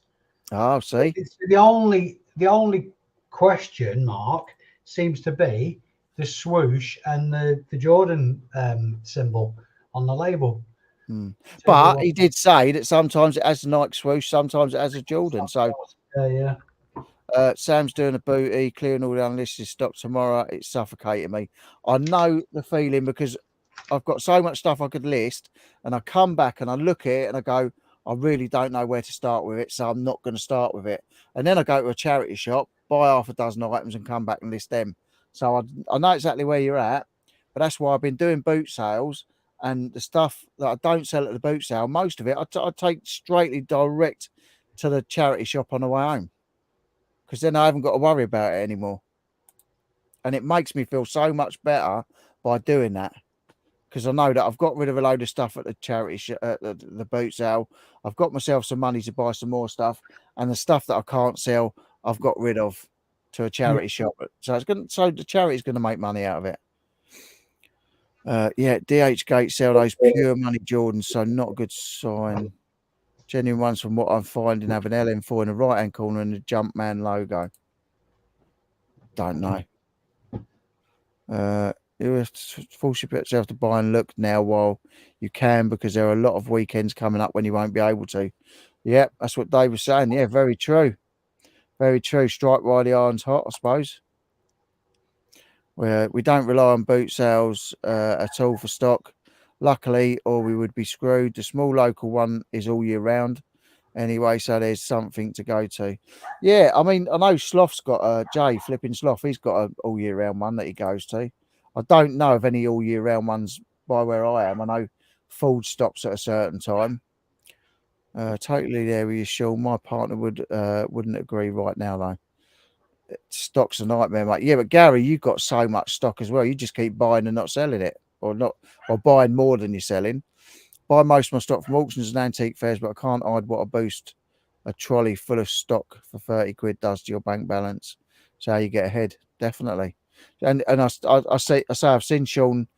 Oh, see. It's the only question mark seems to be the swoosh and the Jordan symbol on the label. But he did say that sometimes it has a Nike swoosh, sometimes it has a Jordan. So yeah. Sam's doing a booty, clearing all the unlisted stock tomorrow. It's suffocating me. I know the feeling, because I've got so much stuff I could list, and I come back and I look at it and I go, I really don't know where to start with it, so I'm not going to start with it. And then I go to a charity shop, buy half a dozen items and come back and list them. So I know exactly where you're at, but that's why I've been doing boot sales, and the stuff that I don't sell at the boot sale, most of it I take straightly direct to the charity shop on the way home, because then I haven't got to worry about it anymore. And it makes me feel so much better by doing that, because I know that I've got rid of a load of stuff at the charity the boot sale. I've got myself some money to buy some more stuff, and the stuff that I can't sell, I've got rid of to a charity shop. So the charity's going to make money out of it. Yeah, DH Gate sell those pure money Jordans, so not a good sign. Genuine ones from what I'm finding have an LM4 in the right hand corner and the Jumpman logo. Don't know. You force yourself to buy and look now while you can, because there are a lot of weekends coming up when you won't be able to. Yeah, that's what Dave was saying. Yeah, very true. Very true. Strike while the iron's hot, I suppose. We don't rely on boot sales at all for stock, luckily, or we would be screwed. The small local one is all year round anyway, so there's something to go to. Yeah, I mean, I know Sloth's got Jay Flipping Sloth. He's got an all year round one that he goes to. I don't know of any all year round ones by where I am. I know Ford stops at a certain time. Totally there with you, Sean. My partner wouldn't agree right now though. Stock's a nightmare, mate. Yeah, but Gary, you've got so much stock as well. You just keep buying and not selling it, or buying more than you're selling. Buy most of my stock from auctions and antique fairs, but I can't hide what a boost a trolley full of stock for 30 quid does to your bank balance. So how you get ahead, definitely. And I say I've seen Sean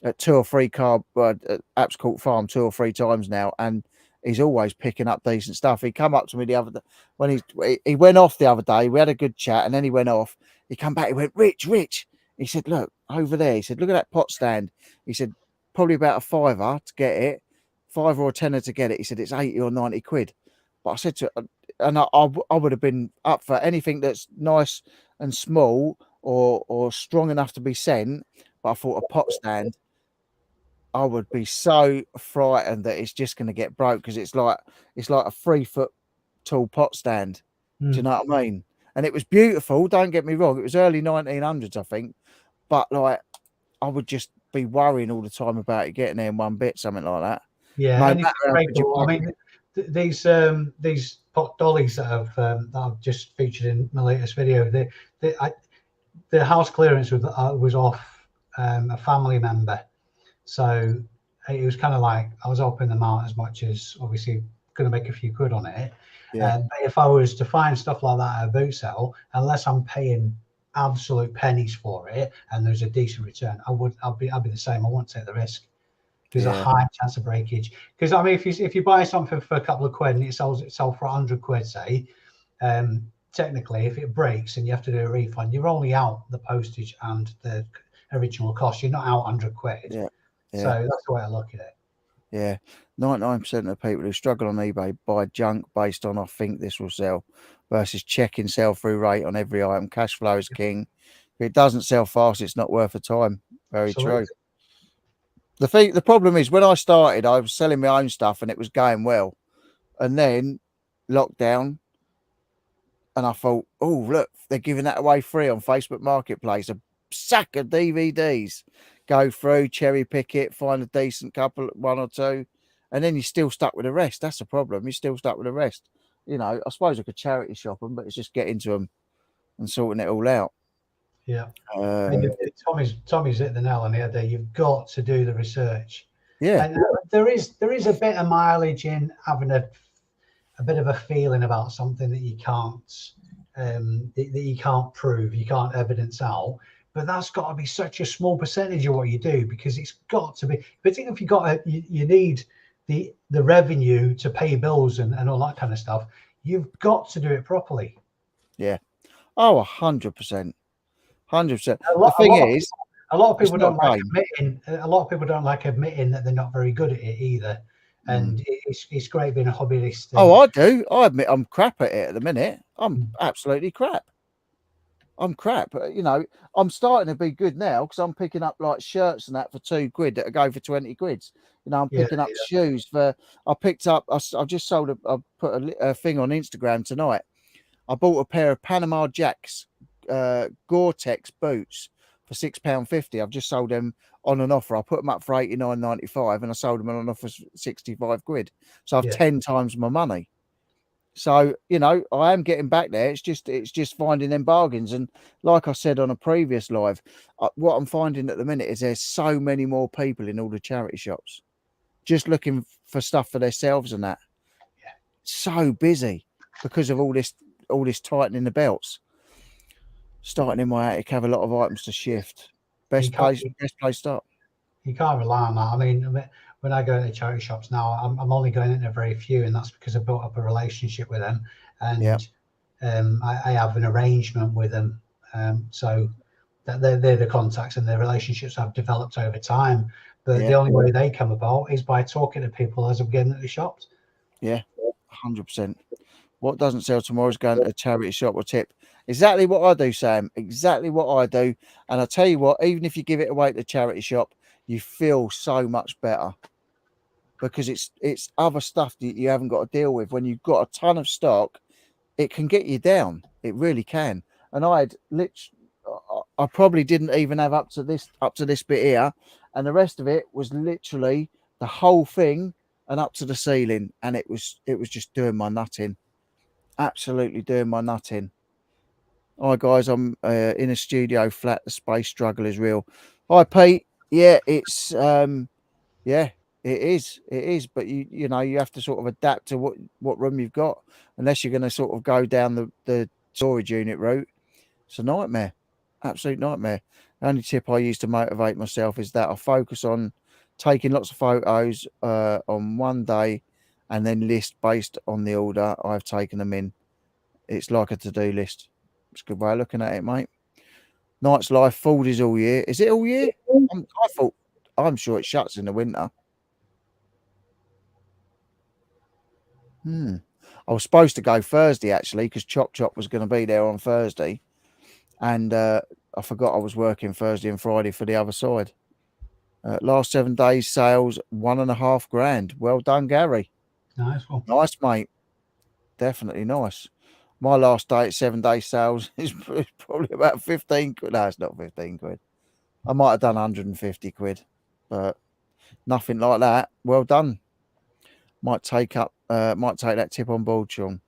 at 2 or 3 car at Apps Court Farm 2 or 3 times now, and he's always picking up decent stuff. He come up to me the other day when he went off the other day. We had a good chat, and then he went off. He come back. He went, Rich. He said, look over there. He said, look at that pot stand. He said, probably about a £5 to get it, £5 or a £10 to get it. He said it's 80 or 90 quid. But I said to, and I would have been up for anything that's nice and small or strong enough to be sent. But I thought a pot stand, I would be so frightened that it's just going to get broke, because it's like a 3 foot tall pot stand. Do you know what I mean? And it was beautiful. Don't get me wrong. It was early 1900s, I think. But like, I would just be worrying all the time about it getting there in one bit, something like that. Yeah, I mean, these pot dollies that I've just featured in my latest video, the house clearance was off a family member. So it was kind of like I was helping them out as much as obviously going to make a few quid on it. Yeah. But if I was to find stuff like that at a boot sale, unless I'm paying absolute pennies for it and there's a decent return, I'll be the same. I won't take the risk. There's a high chance of breakage. Because I mean, if you buy something for a couple of quid and it sold for 100 quid, say, technically, if it breaks and you have to do a refund, you're only out the postage and the original cost. You're not out 100 quid. Yeah. So that's the way I look at it. Yeah. 99% of people who struggle on eBay buy junk based on I think this will sell versus checking sell-through rate on every item. Cash flow is king. If it doesn't sell fast, it's not worth the time. Very Absolutely. true. The problem is when I started, I was selling my own stuff and it was going well. And then lockdown, and I thought, oh, look, they're giving that away free on Facebook Marketplace. A sack of DVDs. Go through, cherry pick it, find a decent couple, one or two, and then you're still stuck with the rest. That's the problem. You're still stuck with the rest. You know, I suppose I could charity shop them, but it's just getting to them and sorting it all out. Yeah. Tommy's hit the nail on the head there. You've got to do the research. Yeah. And there is a bit of mileage in having a bit of a feeling about something that you can't prove, you can't evidence out. But that's got to be such a small percentage of what you do, because it's got to be, particularly if you need the revenue to pay bills and all that kind of stuff. You've got to do it properly. Yeah. Oh, 100%. 100%. A lot of people don't like admitting. A lot of people don't like admitting that they're not very good at it either. And it's great being a hobbyist. Oh, I do. I admit I'm crap at it at the minute. I'm absolutely crap. I'm crap. You know, I'm starting to be good now because I'm picking up like shirts and that for 2 quid that go for 20 quid. You know, I'm picking up shoes for. I just sold. I put a thing on Instagram tonight. I bought a pair of Panama Jacks, Gore-Tex boots for £6.50. I've just sold them on an offer. I put them up for £89.95 and I sold them on an offer for 65 quid. So I've 10 times my money. So, you know, I am getting back there. It's just finding them bargains. And like I said on a previous live, what I'm finding at the minute is there's so many more people in all the charity shops just looking for stuff for themselves and that. Yeah. So busy because of all this tightening the belts. Starting in my attic, have a lot of items to shift. Best place start. You can't rely on that. I mean, when I go into charity shops now, I'm only going into very few, and that's because I've built up a relationship with them, and I have an arrangement with them, so that they're the contacts and the relationships I've developed over time. But the only way they come about is by talking to people as I'm getting at the shops. Yeah, 100%. What doesn't sell tomorrow is going to a charity shop or tip. Exactly what I do, Sam. Exactly what I do. And I tell you what, even if you give it away to the charity shop, you feel so much better because it's other stuff that you haven't got to deal with. When you've got a ton of stock, it can get you down. It really can. And I probably didn't even have up to this bit here, and the rest of it was literally the whole thing and up to the ceiling, and it was just doing my nutting. Absolutely doing my nutting. Hi guys, I'm in a studio flat. The space struggle is real. Hi Pete. Yeah, it's it is. But you know you have to sort of adapt to what room you've got, unless you're going to sort of go down the storage unit route. It's a nightmare, absolute nightmare. The only tip I use to motivate myself is that I focus on taking lots of photos on one day, and then list based on the order I've taken them in. It's like a to-do list. It's a good way of looking at it, mate. Night's Life, Ford is all year. Is it all year? I'm sure it shuts in the winter. I was supposed to go Thursday, actually, because Chop Chop was going to be there on Thursday. And I forgot I was working Thursday and Friday for the other side. Last 7 days sales, $1.5 grand. Well done, Gary. Nice one. Nice, mate. Definitely nice. My last day at 7 day sales is probably about 15 quid. No, it's not 15 quid. I might have done 150 quid, but nothing like that. Well done. Might take that tip on board, Sean.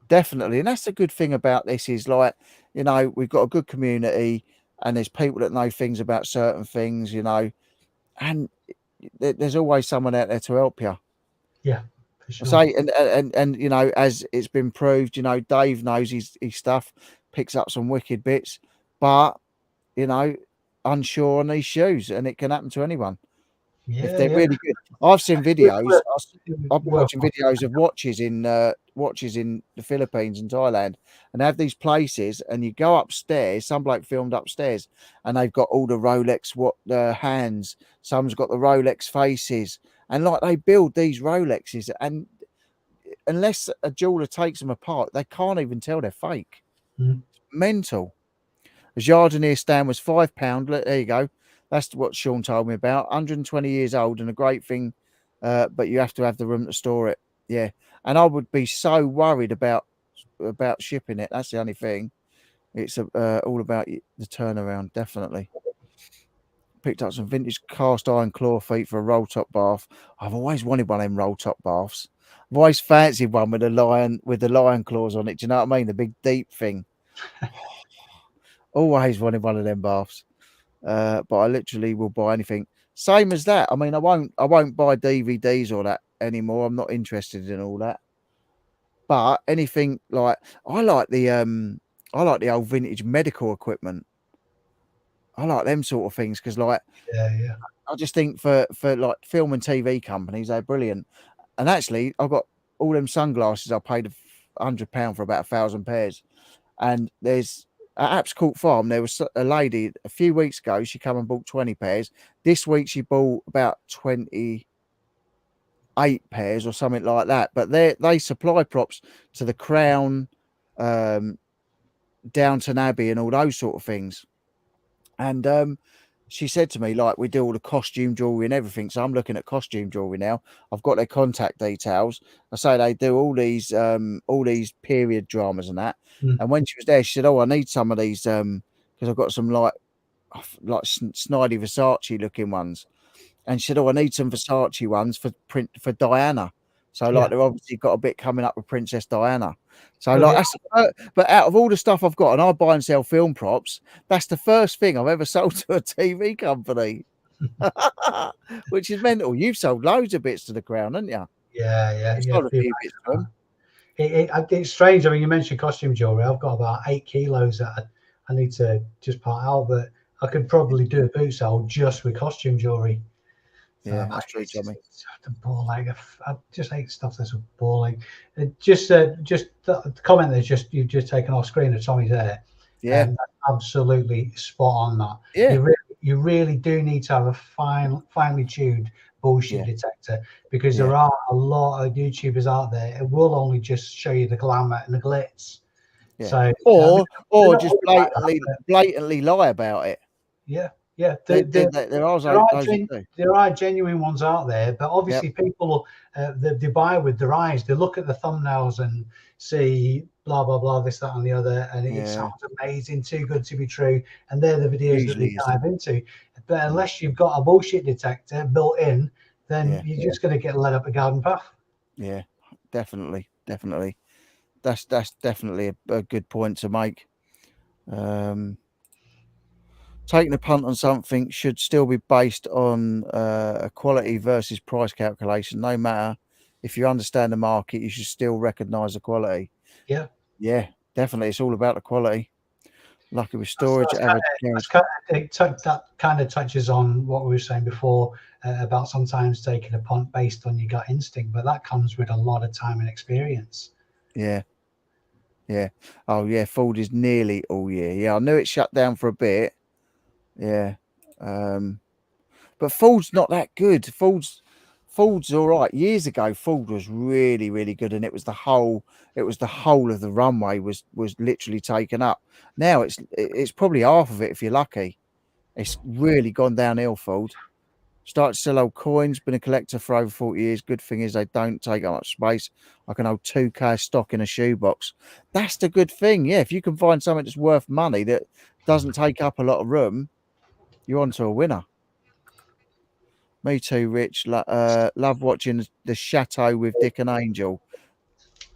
Definitely. And that's the good thing about this is, like, you know, we've got a good community and there's people that know things about certain things, you know, and there's always someone out there to help you. Yeah, for For sure. say, and you know, as it's been proved, you know, Dave knows his stuff, picks up some wicked bits, but you know, unsure on these shoes, and it can happen to anyone if Yeah, they're yeah. really good. I've seen videos. I've been Well, watching videos of watches in the Philippines and Thailand, and they have these places, and you go upstairs. Some bloke filmed upstairs, and they've got all the Rolex hands. Some's got the Rolex faces, and like they build these Rolexes, and unless a jeweler takes them apart, they can't even tell they're fake. Mental. A Jardinier stand was £5. There you go. That's what Sean told me about. 120 years old and a great thing, but you have to have the room to store it. Yeah, and I would be so worried about shipping it. That's the only thing. It's all about the turnaround. Definitely. Picked up some vintage cast iron claw feet for a roll top bath. I've always wanted one of them roll top baths. I've always fancied one with the lion claws on it. Do you know what I mean? The big deep thing. Always wanted one of them baths. But I literally will buy anything. Same as that. I mean, I won't buy DVDs or that anymore. I'm not interested in all that. But anything like I like the old vintage medical equipment. I like them sort of things because like yeah. I just think for like film and TV companies, they're brilliant. And actually, I've got all them sunglasses. I paid £100 for about 1,000 pairs. And there's at Apps Court Farm, there was a lady a few weeks ago. She come and bought 20 pairs. This week she bought about 28 pairs or something like that. But they supply props to the Crown, Downton Abbey, and all those sort of things. And she said to me, like, we do all the costume jewelry and everything. So I'm looking at costume jewelry now. I've got their contact details. I say they do all these period dramas and that. And when she was there, she said, "Oh, I need some of these because I've got some like snidey Versace looking ones." And she said, "Oh, I need some Versace ones for Diana." So like they've obviously got a bit coming up with Princess Diana. So like but out of all the stuff I've got, and I buy and sell film props, that's the first thing I've ever sold to a TV company. Which is mental. You've sold loads of bits to the Crown, haven't you? Yeah. Sold a few bits to them. It's strange. I mean, you mentioned costume jewelry. I've got about 8 kilos that I need to just part out, but I could probably do a boot sale just with costume jewelry. Yeah, that's true, Tommy. I just hate stuff that's boring. Just the comment that you've just taken off screen of Tommy's there. Yeah, absolutely spot on that. Yeah, you really do need to have a finely tuned bullshit detector because there are a lot of YouTubers out there who will only just show you the glamour and the glitz. Yeah. So or just blatantly lie about it. Yeah. There are genuine ones out there, but obviously people they buy with their eyes. They look at the thumbnails and see blah blah blah, this, that, and the other, and it sounds amazing, too good to be true, and they're the videos that they dive into. But unless you've got a bullshit detector built in, then you're just going to get led up a garden path. Yeah, definitely. That's definitely a good point to make. Taking a punt on something should still be based on a quality versus price calculation. No matter if you understand the market, you should still recognise the quality. Yeah, definitely. It's all about the quality. Lucky with storage. That kind of touches on what we were saying before about sometimes taking a punt based on your gut instinct, but that comes with a lot of time and experience. Yeah. Oh, yeah. Ford is nearly all year. Yeah, I knew it shut down for a bit. Yeah. But Ford's not that good. Ford's all right. Years ago, Ford was really, really good, and it was the whole of the runway was literally taken up. Now it's probably half of it if you're lucky. It's really gone downhill, Ford. Started to sell old coins, been a collector for over 40 years. Good thing is they don't take up much space. I can hold 2K stock in a shoebox. That's the good thing. Yeah, if you can find something that's worth money that doesn't take up a lot of room, you're onto a winner. Me too, Rich. Love watching the Chateau with Dick and Angel.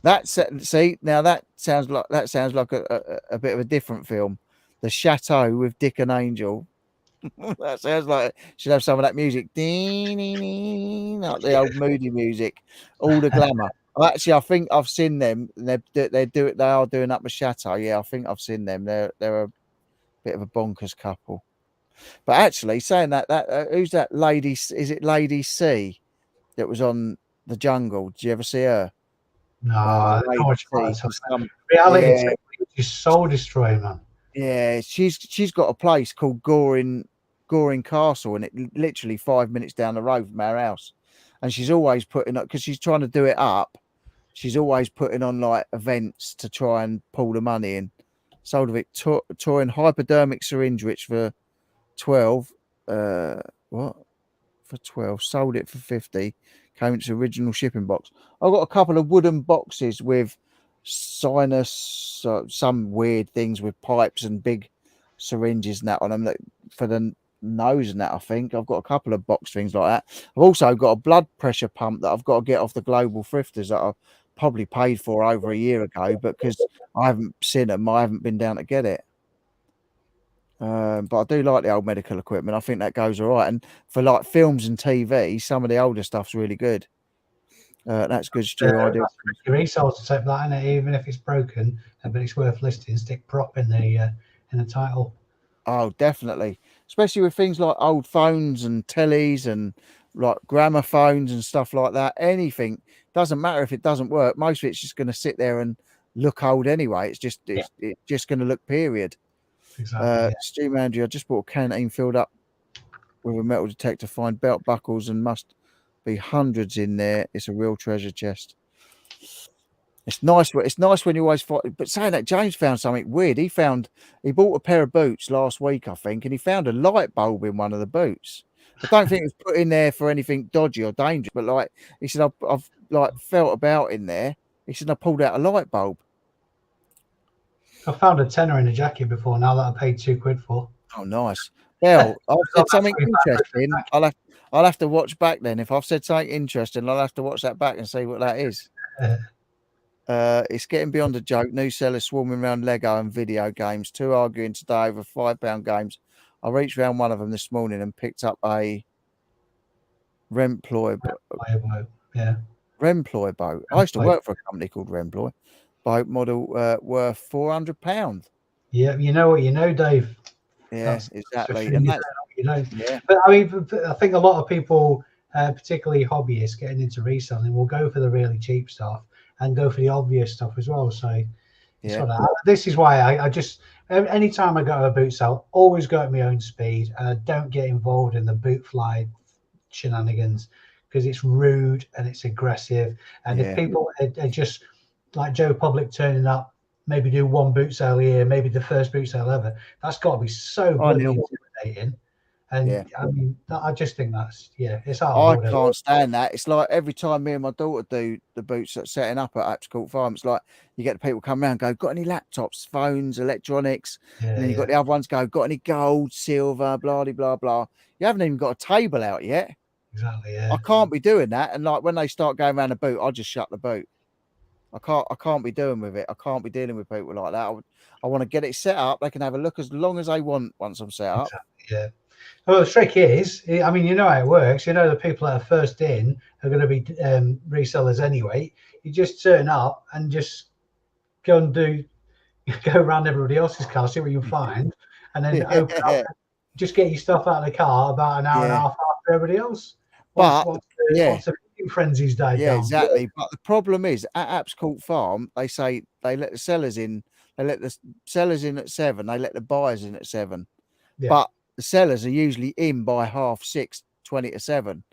That sounds like a bit of a different film. The Chateau with Dick and Angel. That sounds like should have some of that music. Ding, ding, ding, like the old moody music, all the glamour. Actually, I think I've seen them. They are doing up the chateau. Yeah, I think I've seen them. They're a bit of a bonkers couple. But actually, saying that who's that lady? Is it Lady C that was on The Jungle? Did you ever see her? No, I Lady don't watch C, reality yeah, TV is soul destroying, man. yeah. She's got a place called Goring Castle, and it literally 5 minutes down the road from our house. And she's always putting up because she's trying to do it up. She's always putting on like events to try and pull the money in. Sold a Victorian hypodermic syringe, which for 12, what? For 12, sold it for 50, came into original shipping box. I've got a couple of wooden boxes with sinus, some weird things with pipes and big syringes and that on them that for the nose and that. I think I've got a couple of box things like that. I've also got a blood pressure pump that I've got to get off the Global Thrifters that I probably paid for over a year ago, but because I haven't seen them, I haven't been down to get it. But I do like the old medical equipment. I think that goes all right. And for like films and TV, some of the older stuff's really good. That's good, Stu. I do. Your resource to take that in it, even if it's broken, but it's worth listing. Stick prop in the title. Oh, definitely. Especially with things like old phones and tellies and like gramophones and stuff like that. Anything doesn't matter if it doesn't work. Most of it's just going to sit there and look old anyway. It's just going to look period. Exactly. Stu Mandry, I just bought a canteen filled up with a metal detector. Find belt buckles and must be hundreds in there. It's a real treasure chest. It's nice. It's nice when you always find. But saying that, James found something weird. He bought a pair of boots last week, I think, and he found a light bulb in one of the boots. I don't think it was put in there for anything dodgy or dangerous, but like he said, I've like felt about in there. He said I pulled out a light bulb. I found a tenner in a jacket before. Now that I paid £2 for. Oh, nice. Well, I've said something interesting. I'll have to watch back then. If I've said something interesting, I'll have to watch that back and see what that is. It's getting beyond a joke. New sellers swarming around Lego and video games. Two arguing today over £5 games. I reached around one of them this morning and picked up a Remploy boat. Yeah. Remploy boat. I used to work for a company called Remploy. Boat model worth £400. Yeah, you know what you know, Dave. Yeah, exactly. And that's, yeah. But I mean, I think a lot of people, particularly hobbyists, getting into reselling, will go for the really cheap stuff and go for the obvious stuff as well. So, this is why I just anytime I go to a boot sale, always go at my own speed. Don't get involved in the boot fly shenanigans because it's rude and it's aggressive. And if people are just like Joe Public turning up, maybe do one boot sale a year, maybe the first boot sale ever. That's got to be so bloody intimidating. And I mean, I just think that's it's hard. I can't stand that. It's like every time me and my daughter do the boots that's setting up at Apps Court Farm, it's like you get the people come around and go, got any laptops, phones, electronics? And then you got the other ones go, got any gold, silver, blah, blah, blah, blah. You haven't even got a table out yet. Exactly, yeah. I can't be doing that. And like when they start going around the boot, I'll just shut the boot. I can't be doing with it. I can't be dealing with people like that. I want to get it set up. They can have a look as long as they want once I'm set up. Exactly, yeah. Well, the trick is, I mean, you know how it works. You know the people that are first in are going to be resellers anyway. You just turn up and just go around everybody else's car, see what you find, and then open up, just get your stuff out of the car about an hour and a half after everybody else. Once the frenzies die down. Exactly. But the problem is at Apps Court Farm, they say they let the sellers in. They let the sellers in at 7. They let the buyers in at 7. Yeah. But the sellers are usually in by 6:30, 20 to 7.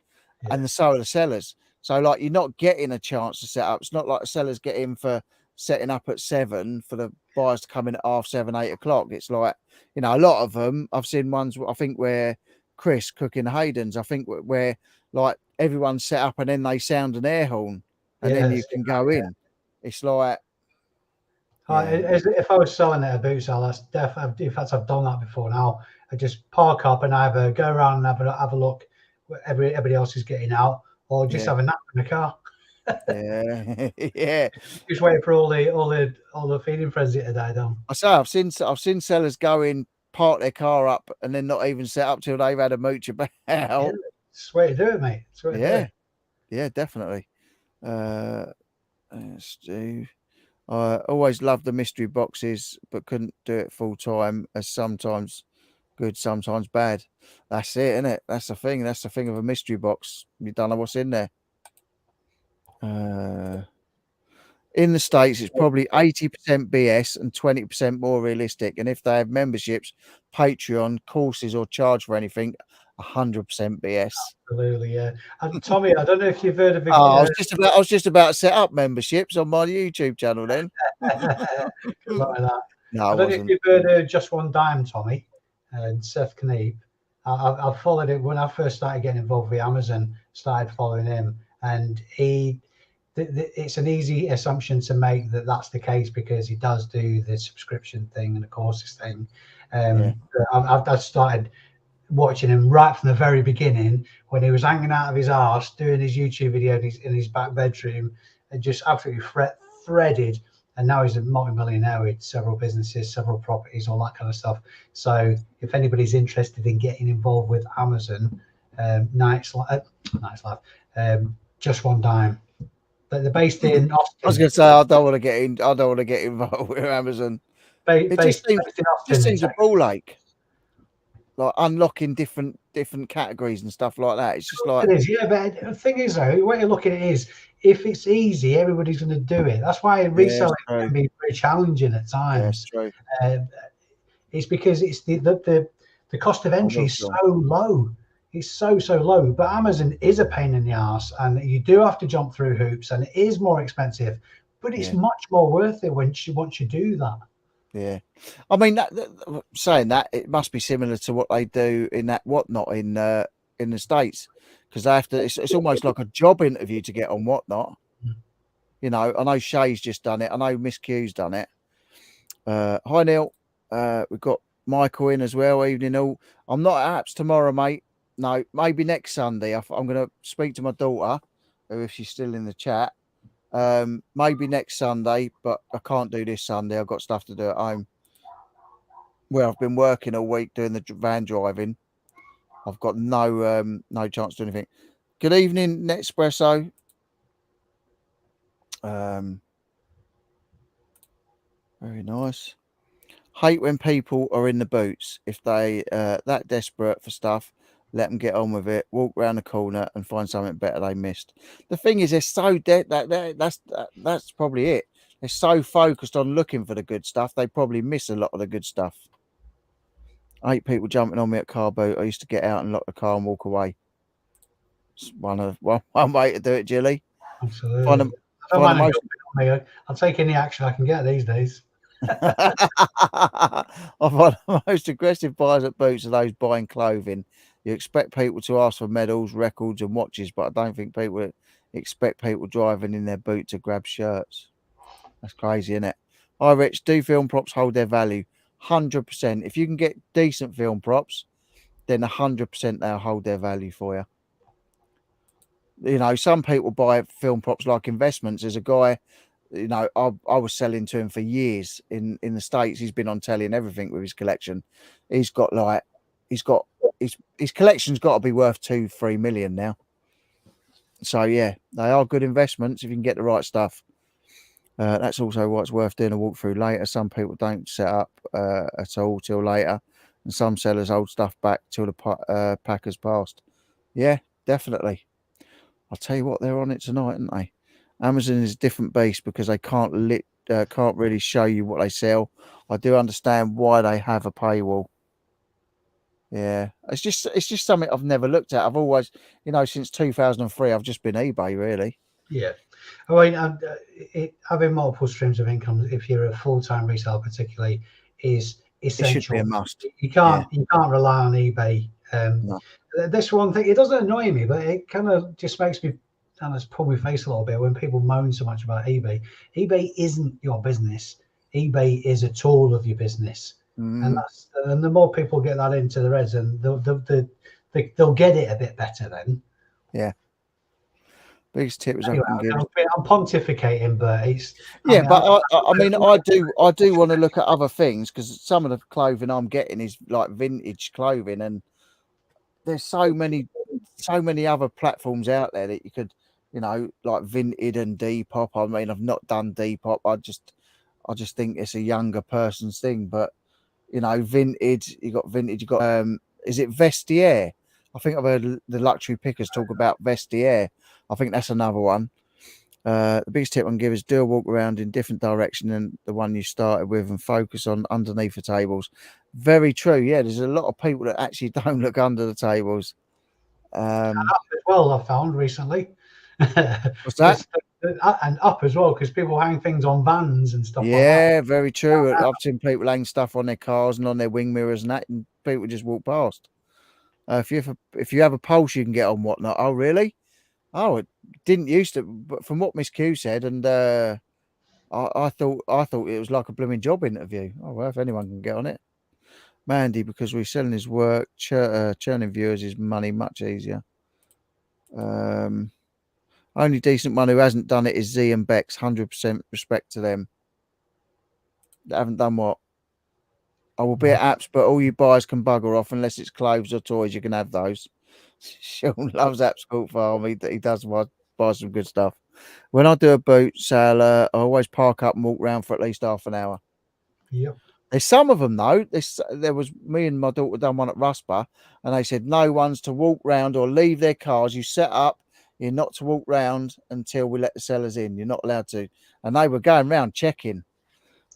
Yeah. And so are the sellers. So like you're not getting a chance to set up. It's not like the sellers get in for setting up at 7 for the buyers to come in at 7:30, 8 o'clock. It's like, you know, a lot of them, I've seen ones, I think where Chris cooking Hayden's, I think where like everyone's set up and then they sound an air horn and then you can go in. It's like, if I was selling at a boot sale, that's definitely, in fact, I've done that before now. I just park up and either go around and have a look what everybody else is getting out, or just have a nap in the car. Just wait for all the feeding frenzy to die down. I say I've seen sellers go in park their car up and then not even set up till they've had a mooch about. Yeah, it's the way to do it, mate. It's the way to do Yeah, it. yeah, definitely. Stu, I always loved the mystery boxes, but couldn't do it full time, as sometimes good, sometimes bad. That's it, isn't it? That's the thing. That's the thing of a mystery box. You don't know what's in there. In the States, it's probably 80% BS and 20% more realistic. And if they have memberships, Patreon, courses, or charge for anything, 100% BS. Absolutely, yeah. And Tommy, I don't know if you've heard of it. I was just about to set up memberships on my YouTube channel then. Like that. No, I don't know if you've heard of Just One Dime, Tommy, and Seth Kniep. I followed it when I first started getting involved with Amazon, started following him, and it's an easy assumption to make that that's the case because he does do the subscription thing and the courses thing. I've started watching him right from the very beginning when he was hanging out of his arse doing his YouTube video in his back bedroom and just absolutely threaded. And now he's a multi-millionaire with several businesses, several properties, all that kind of stuff. So if anybody's interested in getting involved with Amazon, Night's Life, Just One Dime. They're based in Austin. I was going to say I don't want to get involved with Amazon. It just seems a ball ache. Like unlocking different categories and stuff like that. It's just like it is, yeah. But the thing is, though, the way you look at it is, if it's easy, everybody's going to do it. That's why reselling can be very challenging at times. Yeah, it's true. It's because it's the cost of entry is so low. It's so low. But Amazon is a pain in the ass, and you do have to jump through hoops, and it is more expensive. But it's much more worth it once you do that. Yeah, I mean, saying that, it must be similar to what they do in that Whatnot in the States, because they have to. It's almost like a job interview to get on Whatnot. You know, I know Shay's just done it. I know Miss Q's done it. Hi Neil, we've got Michael in as well. Evening all. I'm not at Apps tomorrow, mate. No, maybe next Sunday. I'm going to speak to my daughter, if she's still in the chat. Maybe next Sunday, but I can't do this Sunday. I've got stuff to do at home. Well, I've been working all week doing the van driving. I've got no chance to do anything. Good evening, Nespresso. Very nice. Hate when people are in the boots. If they that desperate for stuff, let them get on with it. Walk around the corner and find something better they missed. The thing is, they're so dead. That's probably it. They're so focused on looking for the good stuff, they probably miss a lot of the good stuff. I hate people jumping on me at car boot. I used to get out and lock the car and walk away. It's one way to do it, Jilly. Absolutely. I'll take any action I can get these days. I find the most aggressive buyers at Boots are those buying clothing. You expect people to ask for medals, records, and watches, but I don't think people expect people driving in their boot to grab shirts. That's crazy, isn't it? Hi, Rich. Do film props hold their value? 100%. If you can get decent film props, then 100% they'll hold their value for you. You know, some people buy film props like investments. There's a guy, you know, I was selling to him for years in the States. He's been on telly and everything with his collection. His collection's got to be worth 2-3 million now. So yeah, they are good investments if you can get the right stuff. That's also why it's worth doing a walkthrough later. Some people don't set up at all till later, and some sellers hold stuff back till the pack has passed. Yeah, definitely. I'll tell you what, they're on it tonight, aren't they? Amazon is a different beast because they can't really show you what they sell. I do understand why they have a paywall. Yeah, it's just something I've never looked at. I've always, you know, since 2003, I've just been eBay, really. Yeah, I mean, having multiple streams of income, if you're a full-time reseller, particularly, is essential. It should be a must. You can't rely on eBay. No. This one thing, it doesn't annoy me, but it kind of just makes me, and it's pulled my face a little bit when people moan so much about eBay. eBay isn't your business. eBay is a tool of your business. And the more people get that into their heads, and they'll get it a bit better then. Yeah. Biggest tips Anyway, I can give. I'm pontificating, but it's Yeah, but I mean, I do want to look at other things because some of the clothing I'm getting is like vintage clothing, and there's so many other platforms out there that you could, you know, like Vinted and Depop. I mean, I've not done Depop. I just think it's a younger person's thing. But you know, Vinted. You got Vinted. You got is it Vestiaire? I think I've heard the luxury pickers talk about Vestiaire. I think that's another one. The biggest tip I can give is do a walk around in different direction than the one you started with and focus on underneath the tables. Very true. Yeah, there's a lot of people that actually don't look under the tables. As well, I found recently. What's that? And up as well, because people hang things on vans and stuff like that. Yeah, very true. I've seen people hang stuff on their cars and on their wing mirrors and that, and people just walk past. If you have a pulse, you can get on whatnot. Oh, really? Oh, it didn't used to, but from what Miss Q said, and I thought it was like a blooming job interview. Oh well, if anyone can get on it, Mandy, because we're selling his work, churning viewers is money much easier. Only decent one who hasn't done it is Z and Bex. 100% respect to them. They haven't done what? I will be at apps, but all you buyers can bugger off unless it's clothes or toys. You can have those. Sean loves Apps Court Farm. He does buy some good stuff. When I do a boot sale, I always park up and walk around for at least half an hour. Yep. There's some of them though. There was me and my daughter done one at Rusper, and they said no one's to walk round or leave their cars. You set up. You're not to walk round until we let the sellers in. You're not allowed to. And they were going round checking.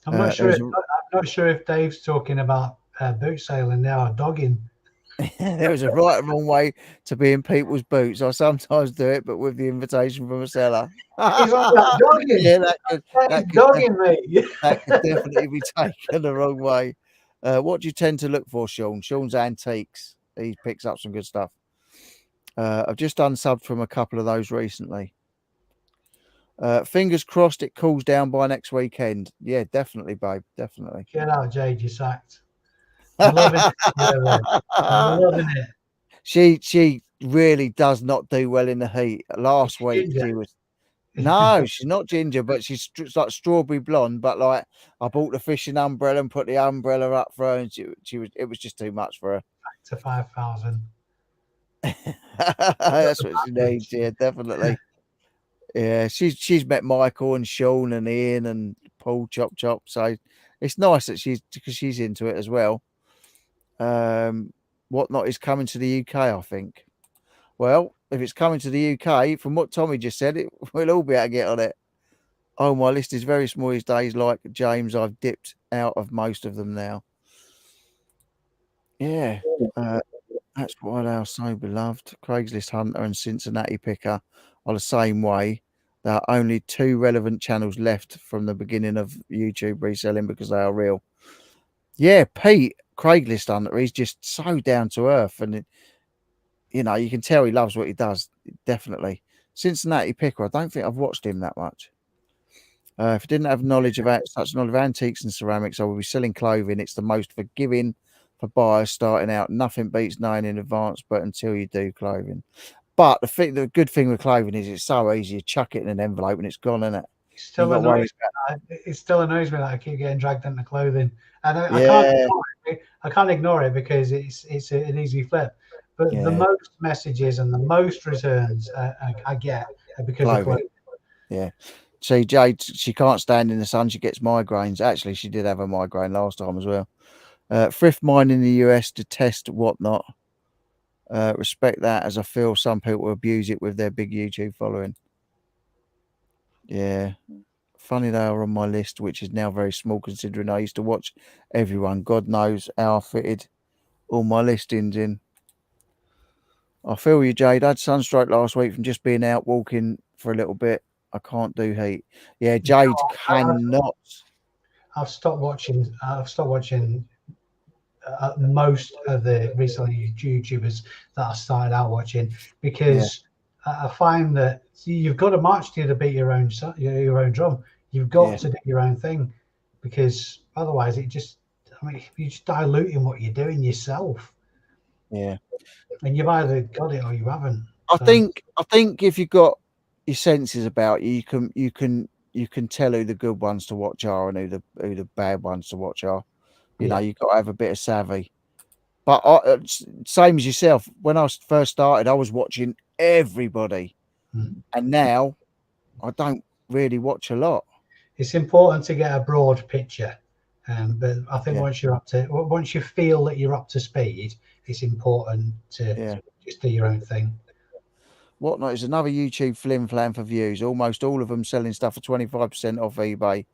I'm not sure if Dave's talking about boot sailing now or dogging. There was a right and wrong way to be in people's boots. I sometimes do it, but with the invitation from a seller. He's on that dogging. Yeah, that could definitely be taken the wrong way. What do you tend to look for, Sean? Sean's antiques. He picks up some good stuff. I've just unsubbed from a couple of those recently. Fingers crossed it cools down by next weekend. Yeah, definitely, babe. Definitely. Get out, Jade. You're sacked. I'm loving it. I'm loving it. She really does not do well in the heat. Last week she was. No, she's not ginger, but she's like strawberry blonde. But like, I bought the fishing umbrella and put the umbrella up for her, and it was just too much for her. Back to 5,000. That's what she needs. Yeah, definitely. Yeah, she's met Michael and Sean and Ian and Paul Chop. So it's nice that she's into it as well. Whatnot is coming to the UK, I think. Well, if it's coming to the UK, from what Tommy just said, we'll all be able to get on it. Oh, my list is very small these days. Like James, I've dipped out of most of them now. Yeah, that's why they are so beloved. Craigslist Hunter and Cincinnati Picker are the same way. There are only 2 relevant channels left from the beginning of YouTube reselling because they are real. Yeah, Pete, Craigslist Hunter, he's just so down to earth, and you know, you can tell he loves what he does. Definitely. Cincinnati Picker, I don't think I've watched him that much. If I didn't have such knowledge of antiques and ceramics, I would be selling clothing. It's the most forgiving for buyers starting out. Nothing beats knowing in advance, but until you do clothing. But the good thing with clothing is it's so easy. You chuck it in an envelope and it's gone, isn't it? It still annoys me that I keep getting dragged into clothing, and I can't ignore it because it's an easy flip. But the most messages and the most returns I get are because of clothing. Yeah. See, Jade, she can't stand in the sun. She gets migraines. Actually, she did have a migraine last time as well. Thrift mine in the US detest whatnot. Respect that, as I feel some people abuse it with their big YouTube following. Yeah. Funny they are on my list, which is now very small considering I used to watch everyone. God knows how I fitted all my listings in. I feel you, Jade. I had sunstroke last week from just being out walking for a little bit. I can't do heat. Yeah, Jade cannot. I've stopped watching most of the recently YouTubers that I started out watching because I find that you've got to march to beat your own drum. You've got to do your own thing because otherwise you're just diluting what you're doing yourself. Yeah. And you've either got it or you haven't. I think if you've got your senses about you. You can tell who the good ones to watch are and who the bad ones to watch are. You know, you've got to have a bit of savvy. But same as yourself, when I first started, I was watching everybody, and now I don't really watch a lot. It's important to get a broad picture, but I think once you feel that you're up to speed, it's important to just do your own thing. Whatnot is another YouTube flim flam for views. Almost all of them selling stuff for 25% off eBay,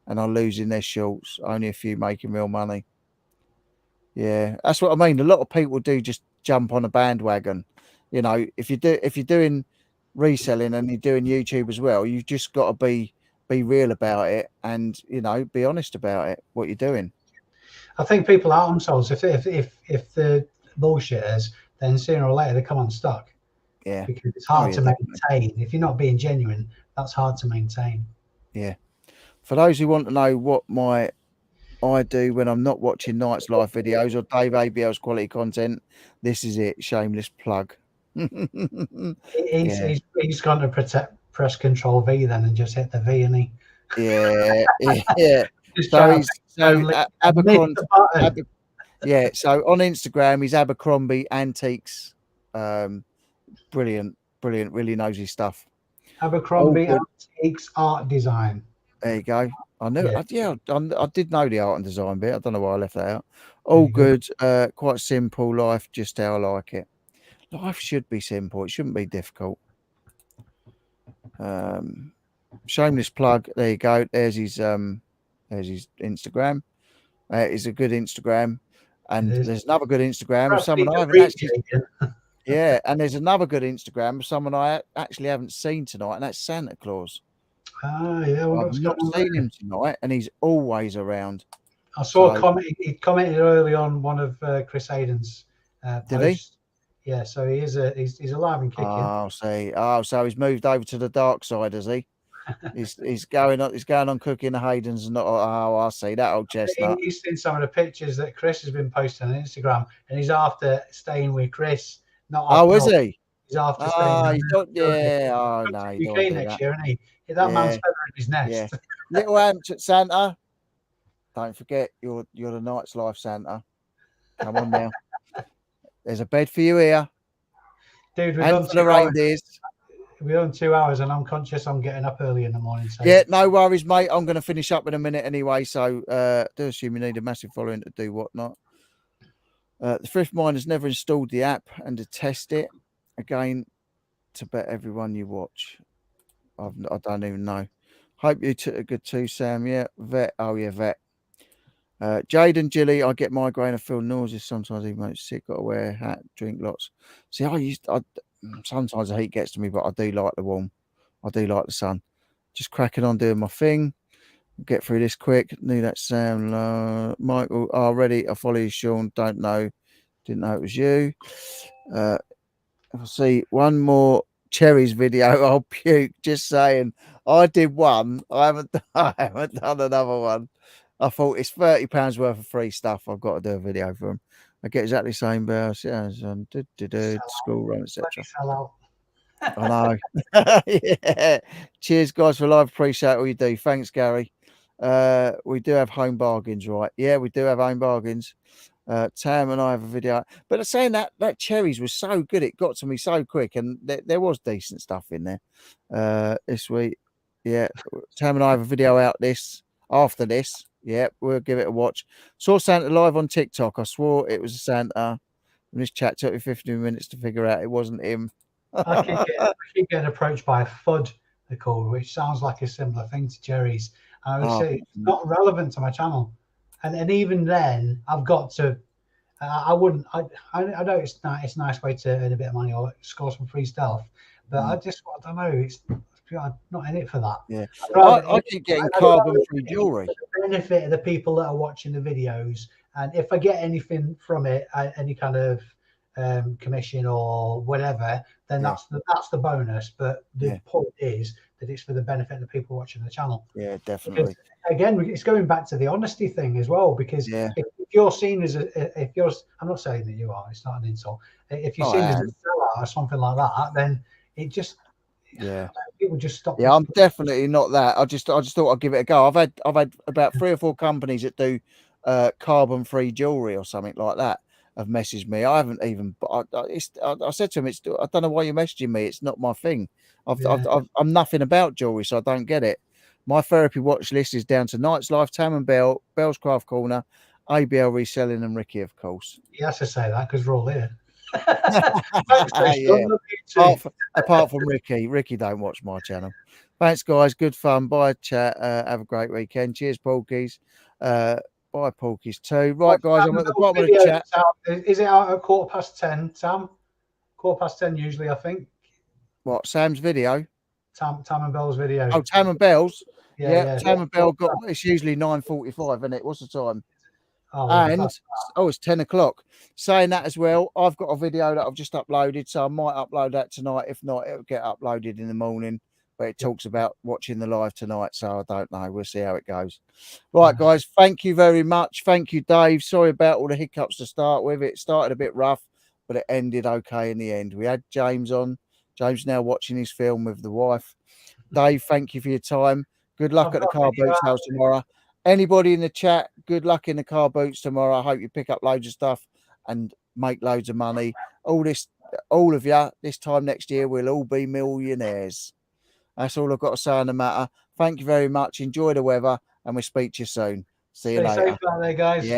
and are losing their shorts. Only a few making real money. Yeah, that's what I mean. A lot of people do just jump on a bandwagon. You know, if you're doing reselling and you're doing YouTube as well, you've just got to be real about it and, you know, be honest about it, what you're doing. I think people out themselves. If the bullshitters, then sooner or later they come unstuck. Yeah, because it's hard to maintain. If you're not being genuine, that's hard to maintain. Yeah. For those who want to know what I do when I'm not watching Night's Life videos or Dave ABL's quality content, this is it. Shameless plug. He's going to press Control V then and just hit the V, and he. Yeah. So Abercrombie. So on Instagram, he's Abercrombie Antiques. Brilliant. Really knows his stuff. Abercrombie Antiques Art Design. There you go. I knew. I did know the art and design bit. I don't know why I left that out. All good. Quite simple life, just how I like it. Life should be simple. It shouldn't be difficult. Shameless plug. There you go. There's his Instagram. It's a good Instagram, and there's another good Instagram of someone I haven't actually. Yeah, and there's another good Instagram of someone I actually haven't seen tonight, and that's Santa Claus. Yeah, I've not seen him tonight, and he's always around. I saw a comment. He commented early on one of Chris Hayden's posts. Did he? Yeah, so he's alive and kicking. Oh, see. Oh, so he's moved over to the dark side, has he? he's going on cooking the Haydens and not. Oh, I see that old chestnut. He's seen some of the pictures that Chris has been posting on Instagram, and he's after staying with Chris. Is he? He's after staying. Oh no, he don't do next year, isn't he? That man's feather in his nest. Yeah. Little Hampshire Santa. Don't forget, you're the Night's Life Santa. Come on now. There's a bed for you here. Dude, and for the reindeers. We're on 2 hours, and I'm conscious I'm getting up early in the morning. So. Yeah, no worries, mate. I'm going to finish up in a minute anyway. So do assume you need a massive following to do whatnot. The Thrift Minder's never installed the app and to test it. Again, to bet everyone you watch. I don't even know. Hope you took a good too, Sam. Yeah, Vet. Oh, yeah, Vet. Jade and Jilly, I get migraine. I feel nauseous sometimes, even though it's sick. Got to wear a hat, drink lots. See, sometimes the heat gets to me, but I do like the warm. I do like the sun. Just cracking on doing my thing. Get through this quick. Knew that Sam. Michael, already. I follow you, Sean. Don't know. Didn't know it was you. I'll see one more Cherries video. I'll puke. Just saying. I did one. I haven't done another one. I thought it's £30 worth of free stuff. I've got to do a video for them. I get exactly the same bells. Yeah, school run, etc. I know. Yeah. Cheers, guys, for live. Appreciate all you do. Thanks, Gary. We do have home bargains, right? Yeah, we do have home bargains. Tam and I have a video, but saying that Cherries was so good, it got to me so quick, and there was decent stuff in there this week. Yeah, Tam and I have a video out after this. Yeah, we'll give it a watch. Saw Santa live on TikTok. I swore it was a Santa. And this chat took me 15 minutes to figure out it wasn't him. I keep getting approached by a FUD, they're called, which sounds like a similar thing to Cherries. I would say it's not relevant to my channel. And even then, I've got to. I know it's a nice way to earn a bit of money or score some free stuff, but I don't know. I'm not in it for that. Yeah, I keep getting carbon-free jewelry. The benefit of the people that are watching the videos, and if I get anything from it, any kind of commission or whatever, then that's the bonus. But the point is that it's for the benefit of the people watching the channel. Yeah, definitely. Because, again, it's going back to the honesty thing as well. Because if you're seen as I'm not saying that you are. It's not an insult. If you're seen as a seller or something like that, then it just Yeah. People just stop. Yeah, I'm definitely not that. I just thought I'd give it a go. I've had about 3 or 4 companies that do carbon free jewelry or something like that have messaged me. I haven't even. I said to him, I don't know why you're messaging me. It's not my thing. I'm nothing about jewelry, so I don't get it. My therapy watch list is down to Night's Life, Tam and Bell, Bell's Craft Corner, ABL Reselling, and Ricky, of course. He has to say that because we're all here. Yeah. Apart from Ricky. Ricky don't watch my channel. Thanks, guys. Good fun. Bye, chat. Have a great weekend. Cheers, Porkies. Bye, Porkies too. Right, guys, I'm at the bottom of the chat. Is it out at 10:15, Sam? 10:15 usually, I think. What, Sam's video? Tam and Bell's video. Oh, Tam and Bell's. Yeah. Tam and Bell got. It's usually 9:45, isn't it? What's the time? Oh, and it's 10 o'clock. Saying that as well, I've got a video that I've just uploaded, so I might upload that tonight. If not, it'll get uploaded in the morning. But it talks about watching the live tonight, so I don't know. We'll see how it goes. Right, guys, thank you very much. Thank you, Dave. Sorry about all the hiccups to start with. It started a bit rough, but it ended okay in the end. We had James on. James now watching his film with the wife. Dave, thank you for your time. Good luck at the car boots house tomorrow. Anybody in the chat, good luck in the car boots tomorrow. I hope you pick up loads of stuff and make loads of money. All of you, this time next year, we'll all be millionaires. That's all I've got to say on the matter. Thank you very much. Enjoy the weather, and we'll speak to you soon. See you later. Stay safe out there, guys. Yeah.